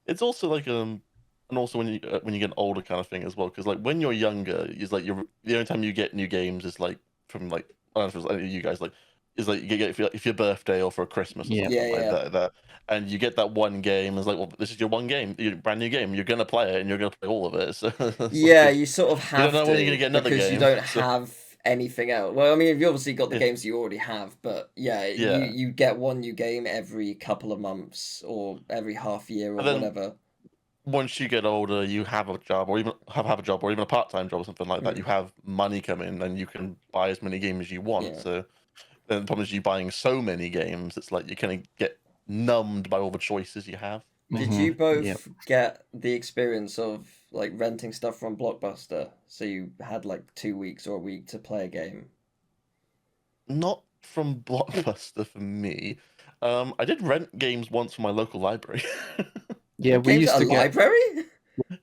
It's also like and also when you get older kind of thing as well, because like when you're younger, it's like the only time you get new games is like from like I don't know if it's like you guys like is like you get if your birthday or for Christmas or something like that, and you get that one game. It's like, well, this is your one game, your brand new game. You're gonna play it and you're gonna play all of it. So you sort of have you don't know when you're gonna get another because game, you don't have anything else. Well, I mean, you obviously got the games you already have, but you get one new game every couple of months or every half year or whatever. Once you get older, you have a job, or even have a job, or even a part-time job or something like that. You have money coming, and you can buy as many games as you want. Yeah. So then the problem is you buying so many games. It's like you kind of get numbed by all the choices you have. Did you both get the experience of like renting stuff from Blockbuster? So you had like 2 weeks or a week to play a game? Not from Blockbuster for me. I did rent games once from my local library. Yeah, we used to get library.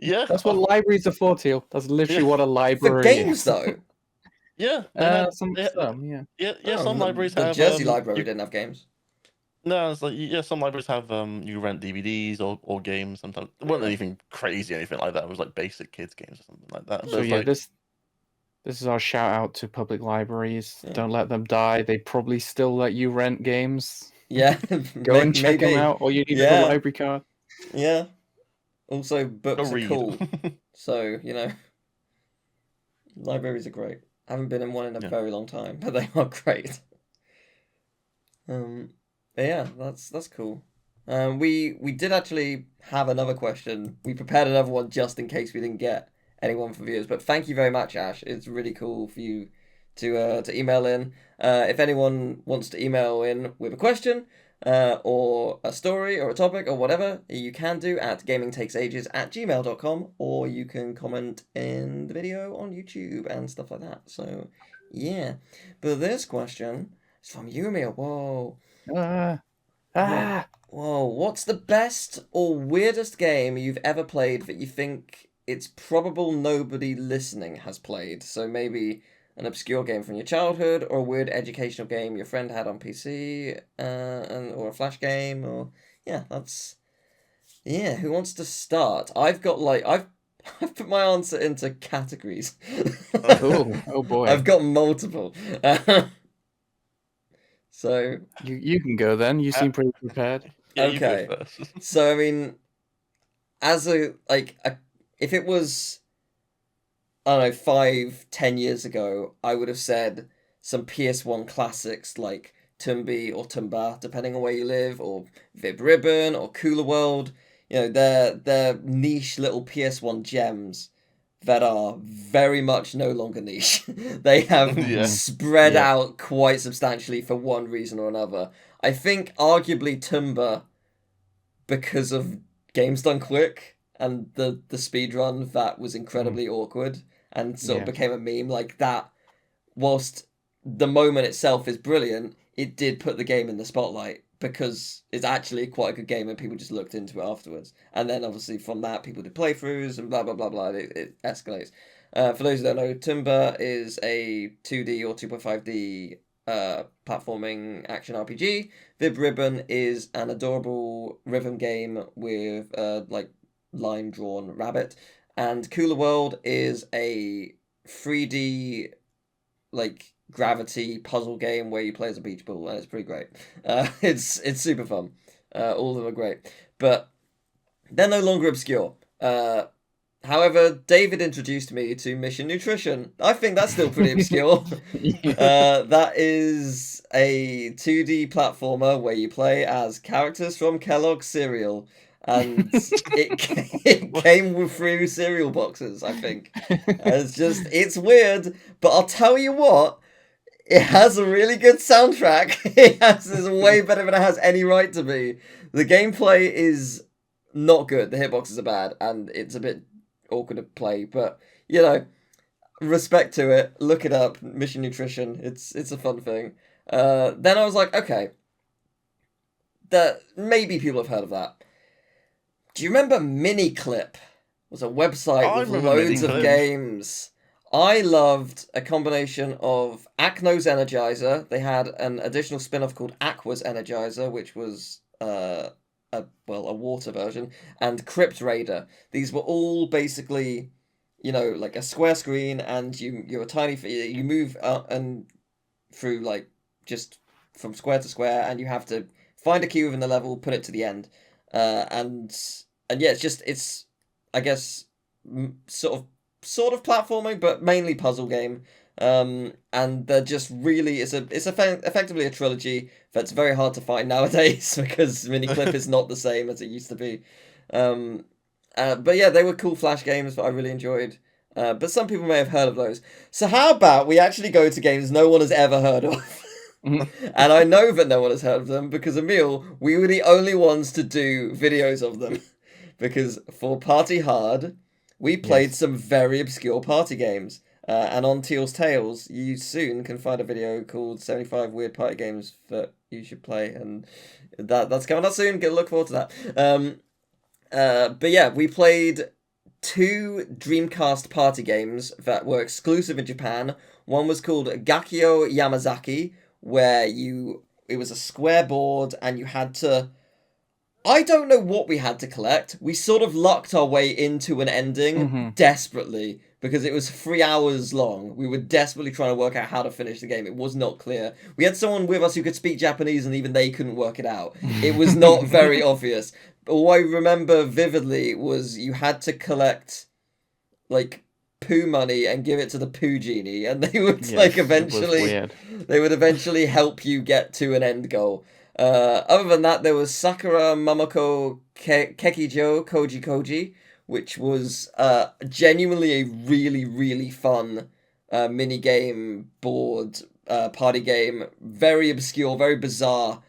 Yeah, that's what libraries are for, Teal. That's literally what a library for games, is. though. Some, some libraries the have. The Jersey library didn't have games. No, it's like some libraries have you rent DVDs or games sometimes. It wasn't anything crazy, anything like that. It was like basic kids games or something like that. So this is our shout out to public libraries. Don't let them die. They probably still let you rent games. Yeah, go and check them out. All you need is a library card. Yeah. Also, books are cool. So libraries are great. I haven't been in one in a very long time, but they are great. But yeah, that's cool. We did actually have another question. We prepared another one just in case we didn't get anyone from viewers. But thank you very much, Ash. It's really cool for you to email in. If anyone wants to email in with a question or a story or a topic or whatever, you can do at gamingtakesages@gmail.com, or you can comment in the video on YouTube and stuff like that. So yeah, but this question is from Yumi. Whoa. Whoa, what's the best or weirdest game you've ever played that you think it's probable nobody listening has played? So maybe an obscure game from your childhood, or a weird educational game your friend had on PC, or a Flash game, or who wants to start? I've got I've put my answer into categories. Cool. Oh boy. I've got multiple. So you can go then. You seem pretty prepared. Yeah, okay. You go first. So I mean, as if it was, I don't know, 5-10 years ago, I would have said some PS1 classics like Tumbi or Tumba, depending on where you live, or Vib Ribbon or Cooler World. They're niche little PS1 gems that are very much no longer niche. They have spread out quite substantially for one reason or another. I think arguably Tumba, because of Games Done Quick and the speedrun that was incredibly awkward and sort of became a meme like that. Whilst the moment itself is brilliant, it did put the game in the spotlight because it's actually quite a good game and people just looked into it afterwards. And then obviously from that, people did playthroughs and blah, blah, blah, blah. It escalates. For those who don't know, Tumba is a 2D or 2.5D platforming action RPG. Vib Ribbon is an adorable rhythm game with line drawn rabbit. And Cooler World is a 3D gravity puzzle game where you play as a beach ball, and it's pretty great. It's super fun. All of them are great, but they're no longer obscure. However, David introduced me to Mission Nutrition. I think that's still pretty obscure. That is a 2D platformer where you play as characters from Kellogg's cereal. And it came through cereal boxes, I think. It's weird, but I'll tell you what, it has a really good soundtrack. It's way better than it has any right to be. The gameplay is not good. The hitboxes are bad, and it's a bit awkward to play, but respect to it. Look it up, Mission Nutrition. It's a fun thing. Then I was like, okay, that maybe people have heard of that. Do you remember Miniclip? It was a website with loads of games. I loved a combination of Acno's Energizer. They had an additional spin-off called Aqua's Energizer, which was a water version, and Crypt Raider. These were all basically, like a square screen, and you're a tiny. You move and through just from square to square, and you have to find a key within the level, put it to the end, and yeah, it's I guess sort of platforming, but mainly puzzle game. And they're just really it's effectively a trilogy that's very hard to find nowadays because Miniclip is not the same as it used to be. But yeah, they were cool Flash games that I really enjoyed. But some people may have heard of those. So how about we actually go to games no one has ever heard of? And I know that no one has heard of them because, Emil, we were the only ones to do videos of them. Because for Party Hard, we played some very obscure party games. And on Teal's Tales, you soon can find a video called 75 Weird Party Games that you should play. And that's coming out soon. Look forward to that. But yeah, we played 2 Dreamcast party games that were exclusive in Japan. One was called Gakyo Yamazaki, where it was a square board and you had to... I don't know what we had to collect. We sort of lucked our way into an ending desperately because it was 3 hours long. We were desperately trying to work out how to finish the game. It was not clear. We had someone with us who could speak Japanese and even they couldn't work it out. It was not very obvious. But what I remember vividly was you had to collect poo money and give it to the poo genie, and they would eventually help you get to an end goal. Other than that, there was Sakura Mamako Kekijo Koji Koji, which was genuinely a really, really fun mini-game board party game. Very obscure, very bizarre,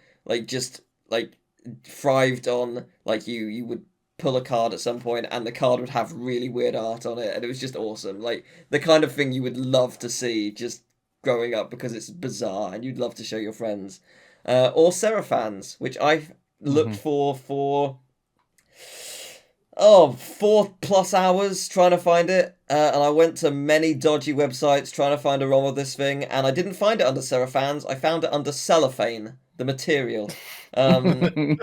thrived on, you would pull a card at some point and the card would have really weird art on it, and it was just awesome. The kind of thing you would love to see just growing up because it's bizarre and you'd love to show your friends. Or Seraphans, which I looked for 4+ hours trying to find it. And I went to many dodgy websites trying to find a ROM of this thing, and I didn't find it under Seraphans. I found it under Cellophane, the material. It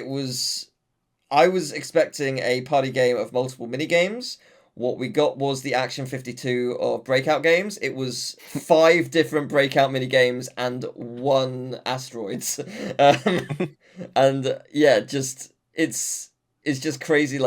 was... I was expecting a party game of multiple mini-games. What we got was the Action 52 of Breakout games. It was 5 different Breakout mini-games and 1 Asteroids. And yeah, it's just crazy.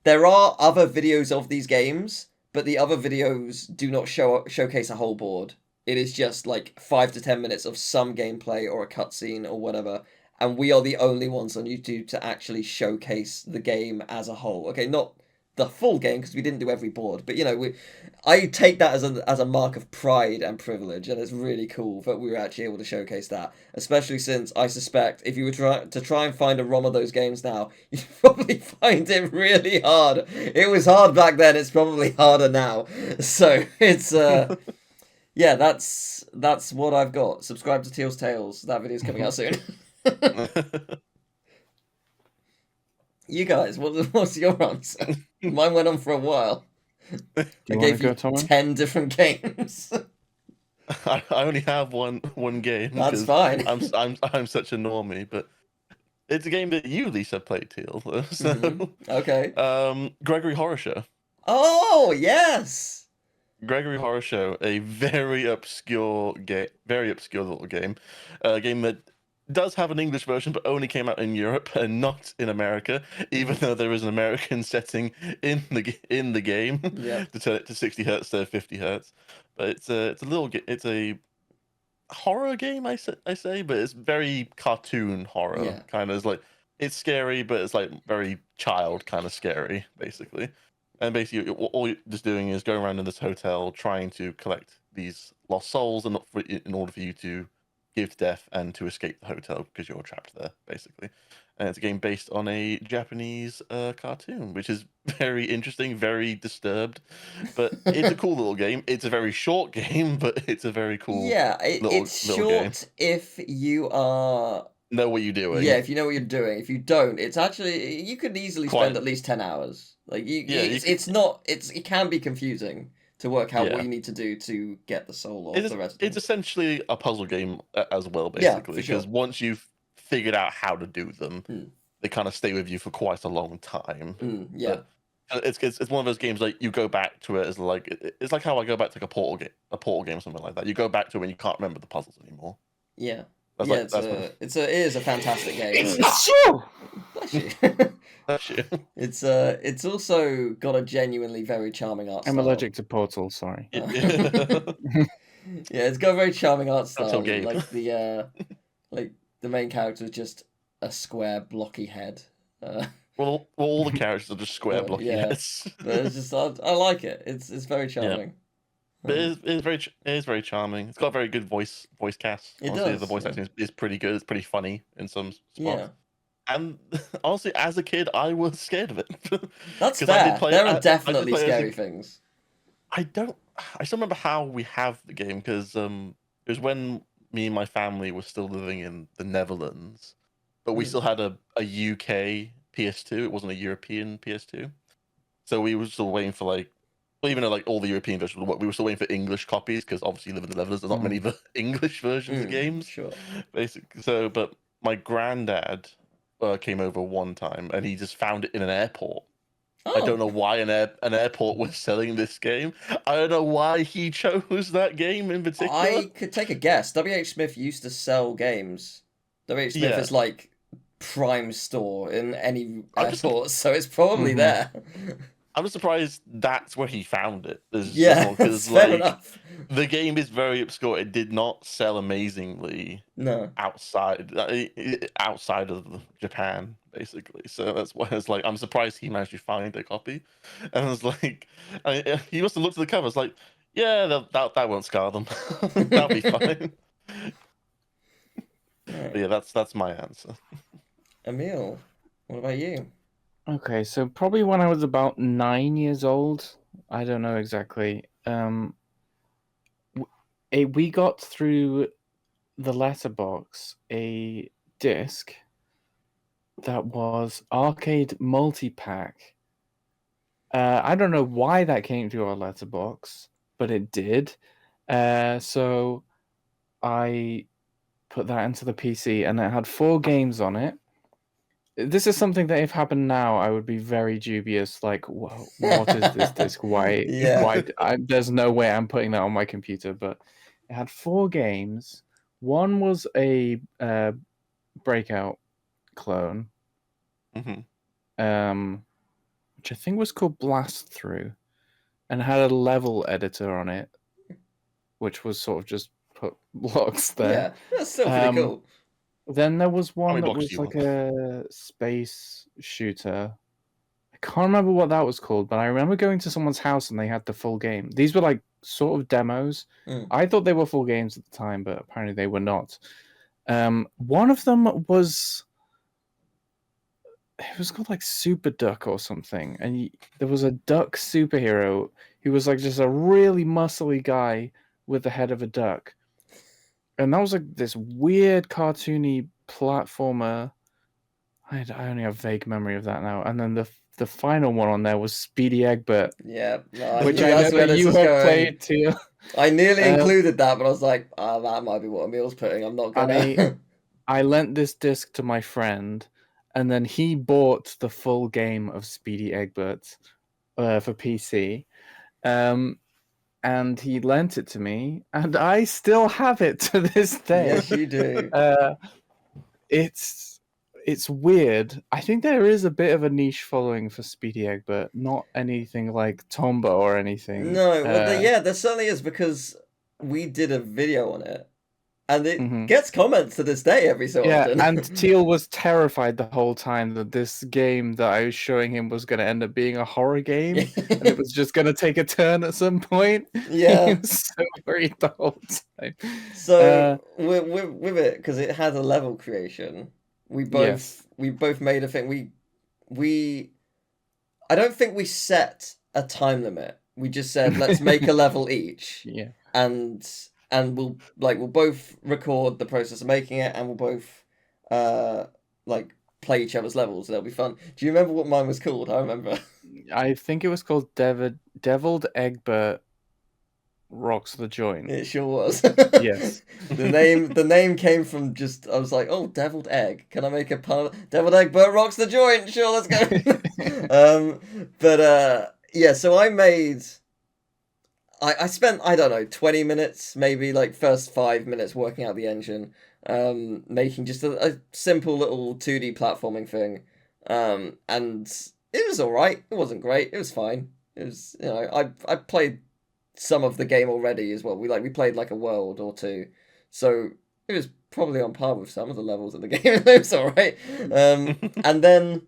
There are other videos of these games, but the other videos do not showcase a whole board. It is just 5 to 10 minutes of some gameplay or a cutscene or whatever. And we are the only ones on YouTube to actually showcase the game as a whole. Okay, not the full game because we didn't do every board, but I take that as a mark of pride and privilege, and it's really cool that we were actually able to showcase that, especially since I suspect if you were to try and find a ROM of those games now, you'd probably find it really hard. It was hard back then, it's probably harder now. So it's yeah, that's what I've got. Subscribe to Teal's Tales. That video's coming out soon. You guys, what's your answer? Mine went on for a while. I gave you 10 different games. I only have one game. That's fine. I'm such a normie, but it's a game that you, Lisa, played, Teal. So, okay. Gregory Horror Show. Oh yes. Gregory Horror Show, a very obscure little game, a game that does have an English version, but only came out in Europe and not in America, even though there is an American setting in the game to turn it to 60 hertz instead of 50 hertz. But it's a horror game, I say, but it's very cartoon horror, kind of. It's like, it's scary, but it's like very child kind of scary, basically. And basically, all you're just doing is going around in this hotel trying to collect these lost souls, and in order for you to give to death and to escape the hotel because you're trapped there, basically. And it's a game based on a Japanese cartoon, which is very interesting, very disturbed, but it's a cool little game. It's a very short game, but it's a very cool. It's short game. If you know what you're doing. Yeah, if you know what you're doing. If you don't, it's actually, you could easily spend at least 10 hours. Like it can be confusing to work out what you need to do to get the soul off the rest. It's essentially a puzzle game as well, basically, because once you've figured out how to do them, they kind of stay with you for quite a long time. But it's one of those games like you go back to it as like it's like how I go back to like a Portal game or something like that. You go back to it when you can't remember the puzzles anymore. Yeah. It is a fantastic game. It's true. Bless you. It's also got a genuinely very charming art style. I'm allergic to Portal, sorry. Yeah, it's got a very charming art style. Like the main character is just a square blocky head. Well, all the characters are just square blocky heads. But it's just I like it. It's very charming. But it is very charming. It's got a very good voice cast. Honestly, the voice acting is pretty good. It's pretty funny in some spots. Yeah. And honestly, as a kid, I was scared of it. That's fair. There are definitely scary things. I still remember how we have the game because it was when me and my family were still living in the Netherlands, but we still had a UK PS2. It wasn't a European PS2, so we were still waiting for even though all the European versions, we were still waiting for English copies because obviously you live in the Netherlands. There's not many English versions of games. Sure. Basically, so but my granddad came over one time and he just found it in an airport. I don't know why an airport was selling this game. I don't know why he chose that game in particular. I could take a guess. W.H. Smith used to sell games. W.H. Smith is like prime store in any airport, so it's probably there. I'm just surprised that's where he found it. Because fair enough. The game is very obscure. It did not sell amazingly. No. Outside of Japan, basically. So that's why it's like I'm surprised he managed to find a copy. And I was like, he must have looked at the cover. It's like, yeah, that won't scar them. That'll be fine. But yeah, that's my answer. Emil, what about you? Okay, so probably when I was about 9 years old, I don't know exactly. We got through the letterbox a disc that was arcade multi-pack. I don't know why that came through our letterbox, but it did. So I put that into the PC, and it had 4 games on it. This is something that if happened now, I would be very dubious. Like, what is this disc? Why? There's no way I'm putting that on my computer. But it had 4 games. One was a Breakout clone, which I think was called Blast Through, and had a level editor on it, which was sort of just put blocks there. Yeah, that's still pretty cool. Then there was one that was like a space shooter. I can't remember what that was called, but I remember going to someone's house and they had the full game. These were like sort of demos. I thought they were full games at the time, but apparently they were not. One of them was... It was called like Super Duck or something. And there was a duck superhero who was like just a really muscly guy with the head of a duck. And that was like this weird cartoony platformer. I only have vague memory of that now. And then the final one on there was Speedy Egbert. Yeah, which I know that you have played too. I nearly included that, but I was like, that might be what Emil's putting. I'm not gonna. I lent this disc to my friend, and then he bought the full game of Speedy Egbert for PC. And he lent it to me, and I still have it to this day. Yes, you do. it's weird. I think there is a bit of a niche following for Speedy Egbert, not anything like Tomba or anything. No, well, there certainly is, because we did a video on it, and it gets comments to this day every so often. And Teal was terrified the whole time that this game that I was showing him was going to end up being a horror game, and it was just going to take a turn at some point. Yeah. He was so worried the whole time. So with it, because it has a level creation, we both made a thing. I don't think we set a time limit. We just said, let's make a level each. Yeah. And we'll both record the process of making it, and we'll both play each other's levels. That'll be fun. Do you remember what mine was called? I remember. I think it was called Deviled Egbert Rocks the Joint. It sure was. Yes. The name came from just, I was like, oh, deviled egg. Can I make a pun? Deviled Egbert Rocks the Joint. Sure, let's go. So I made. I spent, I don't know, 20 minutes, maybe first 5 minutes working out the engine, making just a simple little 2D platforming thing. And it was alright. It wasn't great. It was fine. It was, I played some of the game already as well. We played a world or two. So it was probably on par with some of the levels of the game. It was alright. And then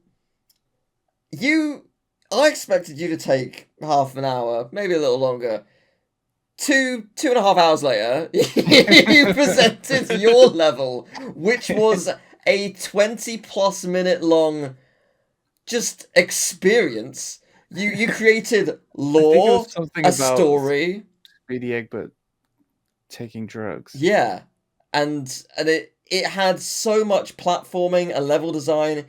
I expected you to take half an hour, maybe a little longer. 2.5 hours later, you presented your level, which was a 20+ minute long just experience. You created lore, a story. Speedy Egbert taking drugs. Yeah, and it had so much platforming and level design.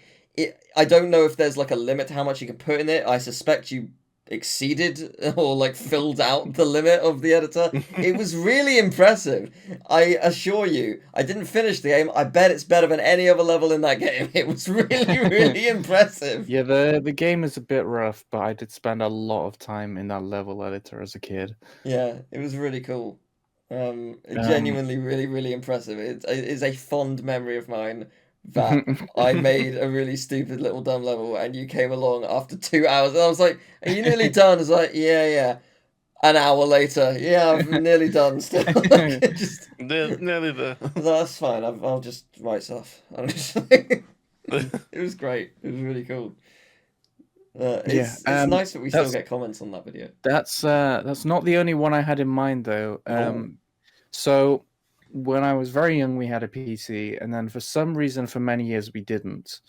I don't know if there's a limit to how much you can put in it. I suspect you exceeded or filled out the limit of the editor. It was really impressive. I assure you, I didn't finish the game. I bet it's better than any other level in that game. It was really, really impressive. Yeah, the game is a bit rough, but I did spend a lot of time in that level editor as a kid. Yeah, it was really cool. Genuinely really, really impressive. It is a fond memory of mine that I made a really stupid little dumb level, and you came along after 2 hours, and I was like, are you nearly done? I was like, yeah. An hour later, yeah, I'm nearly done still. Nearly there. That's fine, I'll just write stuff. It was great. It was really cool. It's nice that we still get comments on that video. That's not the only one I had in mind, though. So when I was very young, we had a PC, and then for some reason, for many years, we didn't,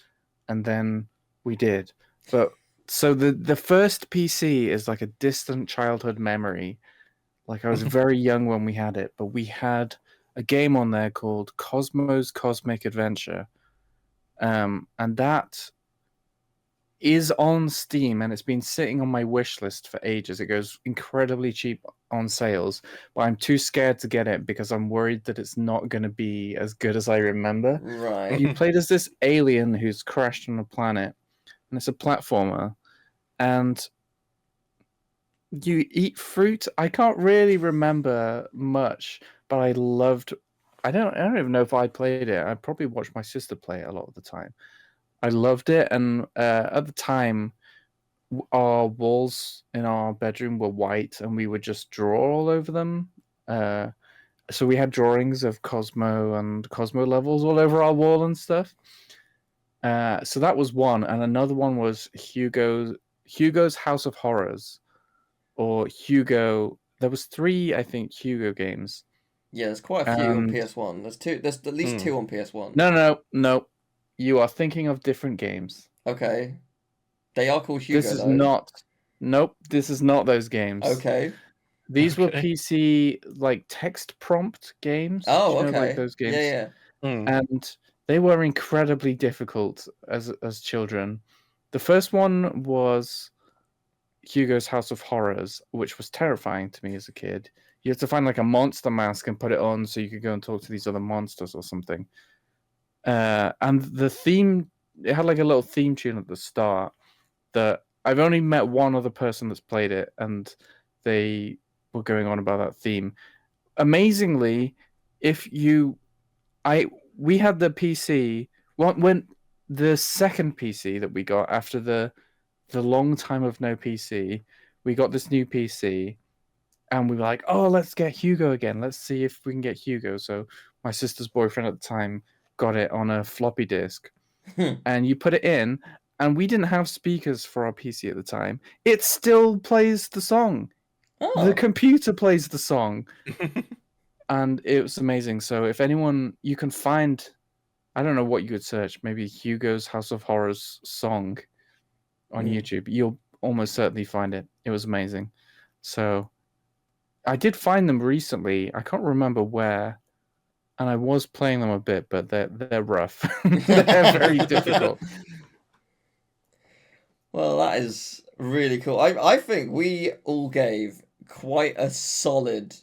and then we did. But so the first PC is a distant childhood memory. I was very young when we had it, but we had a game on there called Cosmo's Cosmic Adventure, and that is on Steam, and it's been sitting on my wish list for ages. It goes incredibly cheap on sales, but I'm too scared to get it because I'm worried that it's not going to be as good as I remember. Right. You played as this alien who's crashed on a planet, and it's a platformer, and you eat fruit. I can't really remember much, but I loved. I don't even know if I played it. I probably watched my sister play it a lot of the time. I loved it, and at the time, our walls in our bedroom were white, and we would just draw all over them. So we had drawings of Cosmo and Cosmo levels all over our wall and stuff. So that was one, and another one was Hugo's House of Horrors, or Hugo. There was 3, I think, Hugo games. Yeah, there's quite a few on PS1. There's 2. There's at least 2 on PS1. No. You are thinking of different games. Okay. They are called Hugo, This is not... Nope, this is not those games. Okay. These were PC, text prompt games. Oh, okay. okay. Those games. Yeah. And they were incredibly difficult as children. The first one was Hugo's House of Horrors, which was terrifying to me as a kid. You had to find a monster mask and put it on so you could go and talk to these other monsters or something. And the theme, it had a little theme tune at the start that I've only met one other person that's played it, and they were going on about that theme. Amazingly, we had the PC when the second PC that we got after the long time of no PC, we got this new PC, and we were like, oh, let's get Hugo again. Let's see if we can get Hugo. So my sister's boyfriend at the time got it on a floppy disk, and you put it in, and we didn't have speakers for our PC at the time. It still plays the song. Oh. The computer plays the song. And it was amazing. So if anyone, you can find, I don't know what you could search, maybe Hugo's House of Horrors song on YouTube. You'll almost certainly find it. It was amazing. So I did find them recently. I can't remember where, and I was playing them a bit, but they're rough. They're very difficult. Well, that is really cool. I think we all gave quite a solid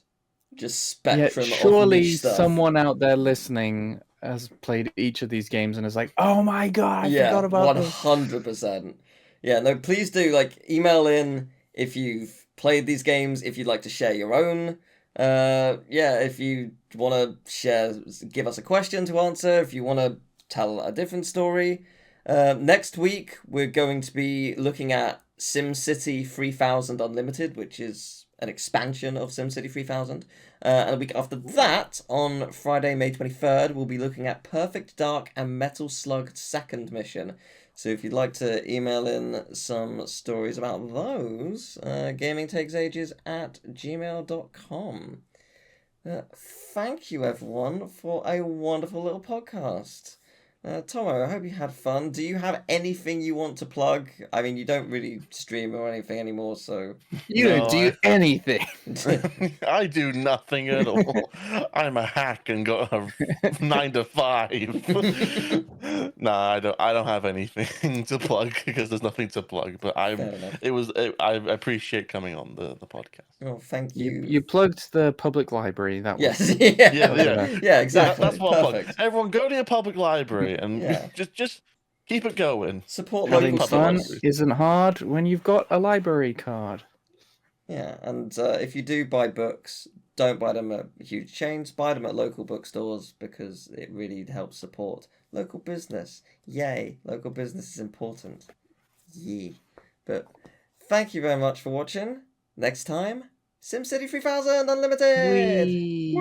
just spectrum of surely niche stuff. Someone out there listening has played each of these games and is like, oh my god, I forgot about 100%. Yeah, no, please do email in if you've played these games, if you'd like to share your own. If you want to give us a question to answer, if you want to tell a different story. Next week, we're going to be looking at SimCity 3000 Unlimited, which is an expansion of SimCity 3000. And a week after that, on Friday, May 23rd, we'll be looking at Perfect Dark and Metal Slug Second Mission. So if you'd like to email in some stories about those, gamingtakesages@gmail.com. Thank you, everyone, for a wonderful little podcast. Tomo, I hope you had fun. Do you have anything you want to plug? I mean, you don't really stream or anything anymore, so... You don't do anything. I do nothing at all. I'm a hack and got a 9 to 5. Nah, I don't have anything to plug because there's nothing to plug. But I appreciate coming on the podcast. Oh, thank you. You plugged the public library. That was yeah, exactly. That's what I plug. Everyone, go to your public library and just keep it going. Support Having local fun stores. isn't hard when you've got a library card. Yeah, and if you do buy books, don't buy them at huge chains. Buy them at local bookstores because it really helps support local business. Yay, local business is important. Yee. But thank you very much for watching. Next time, SimCity 3000 Unlimited! Whee!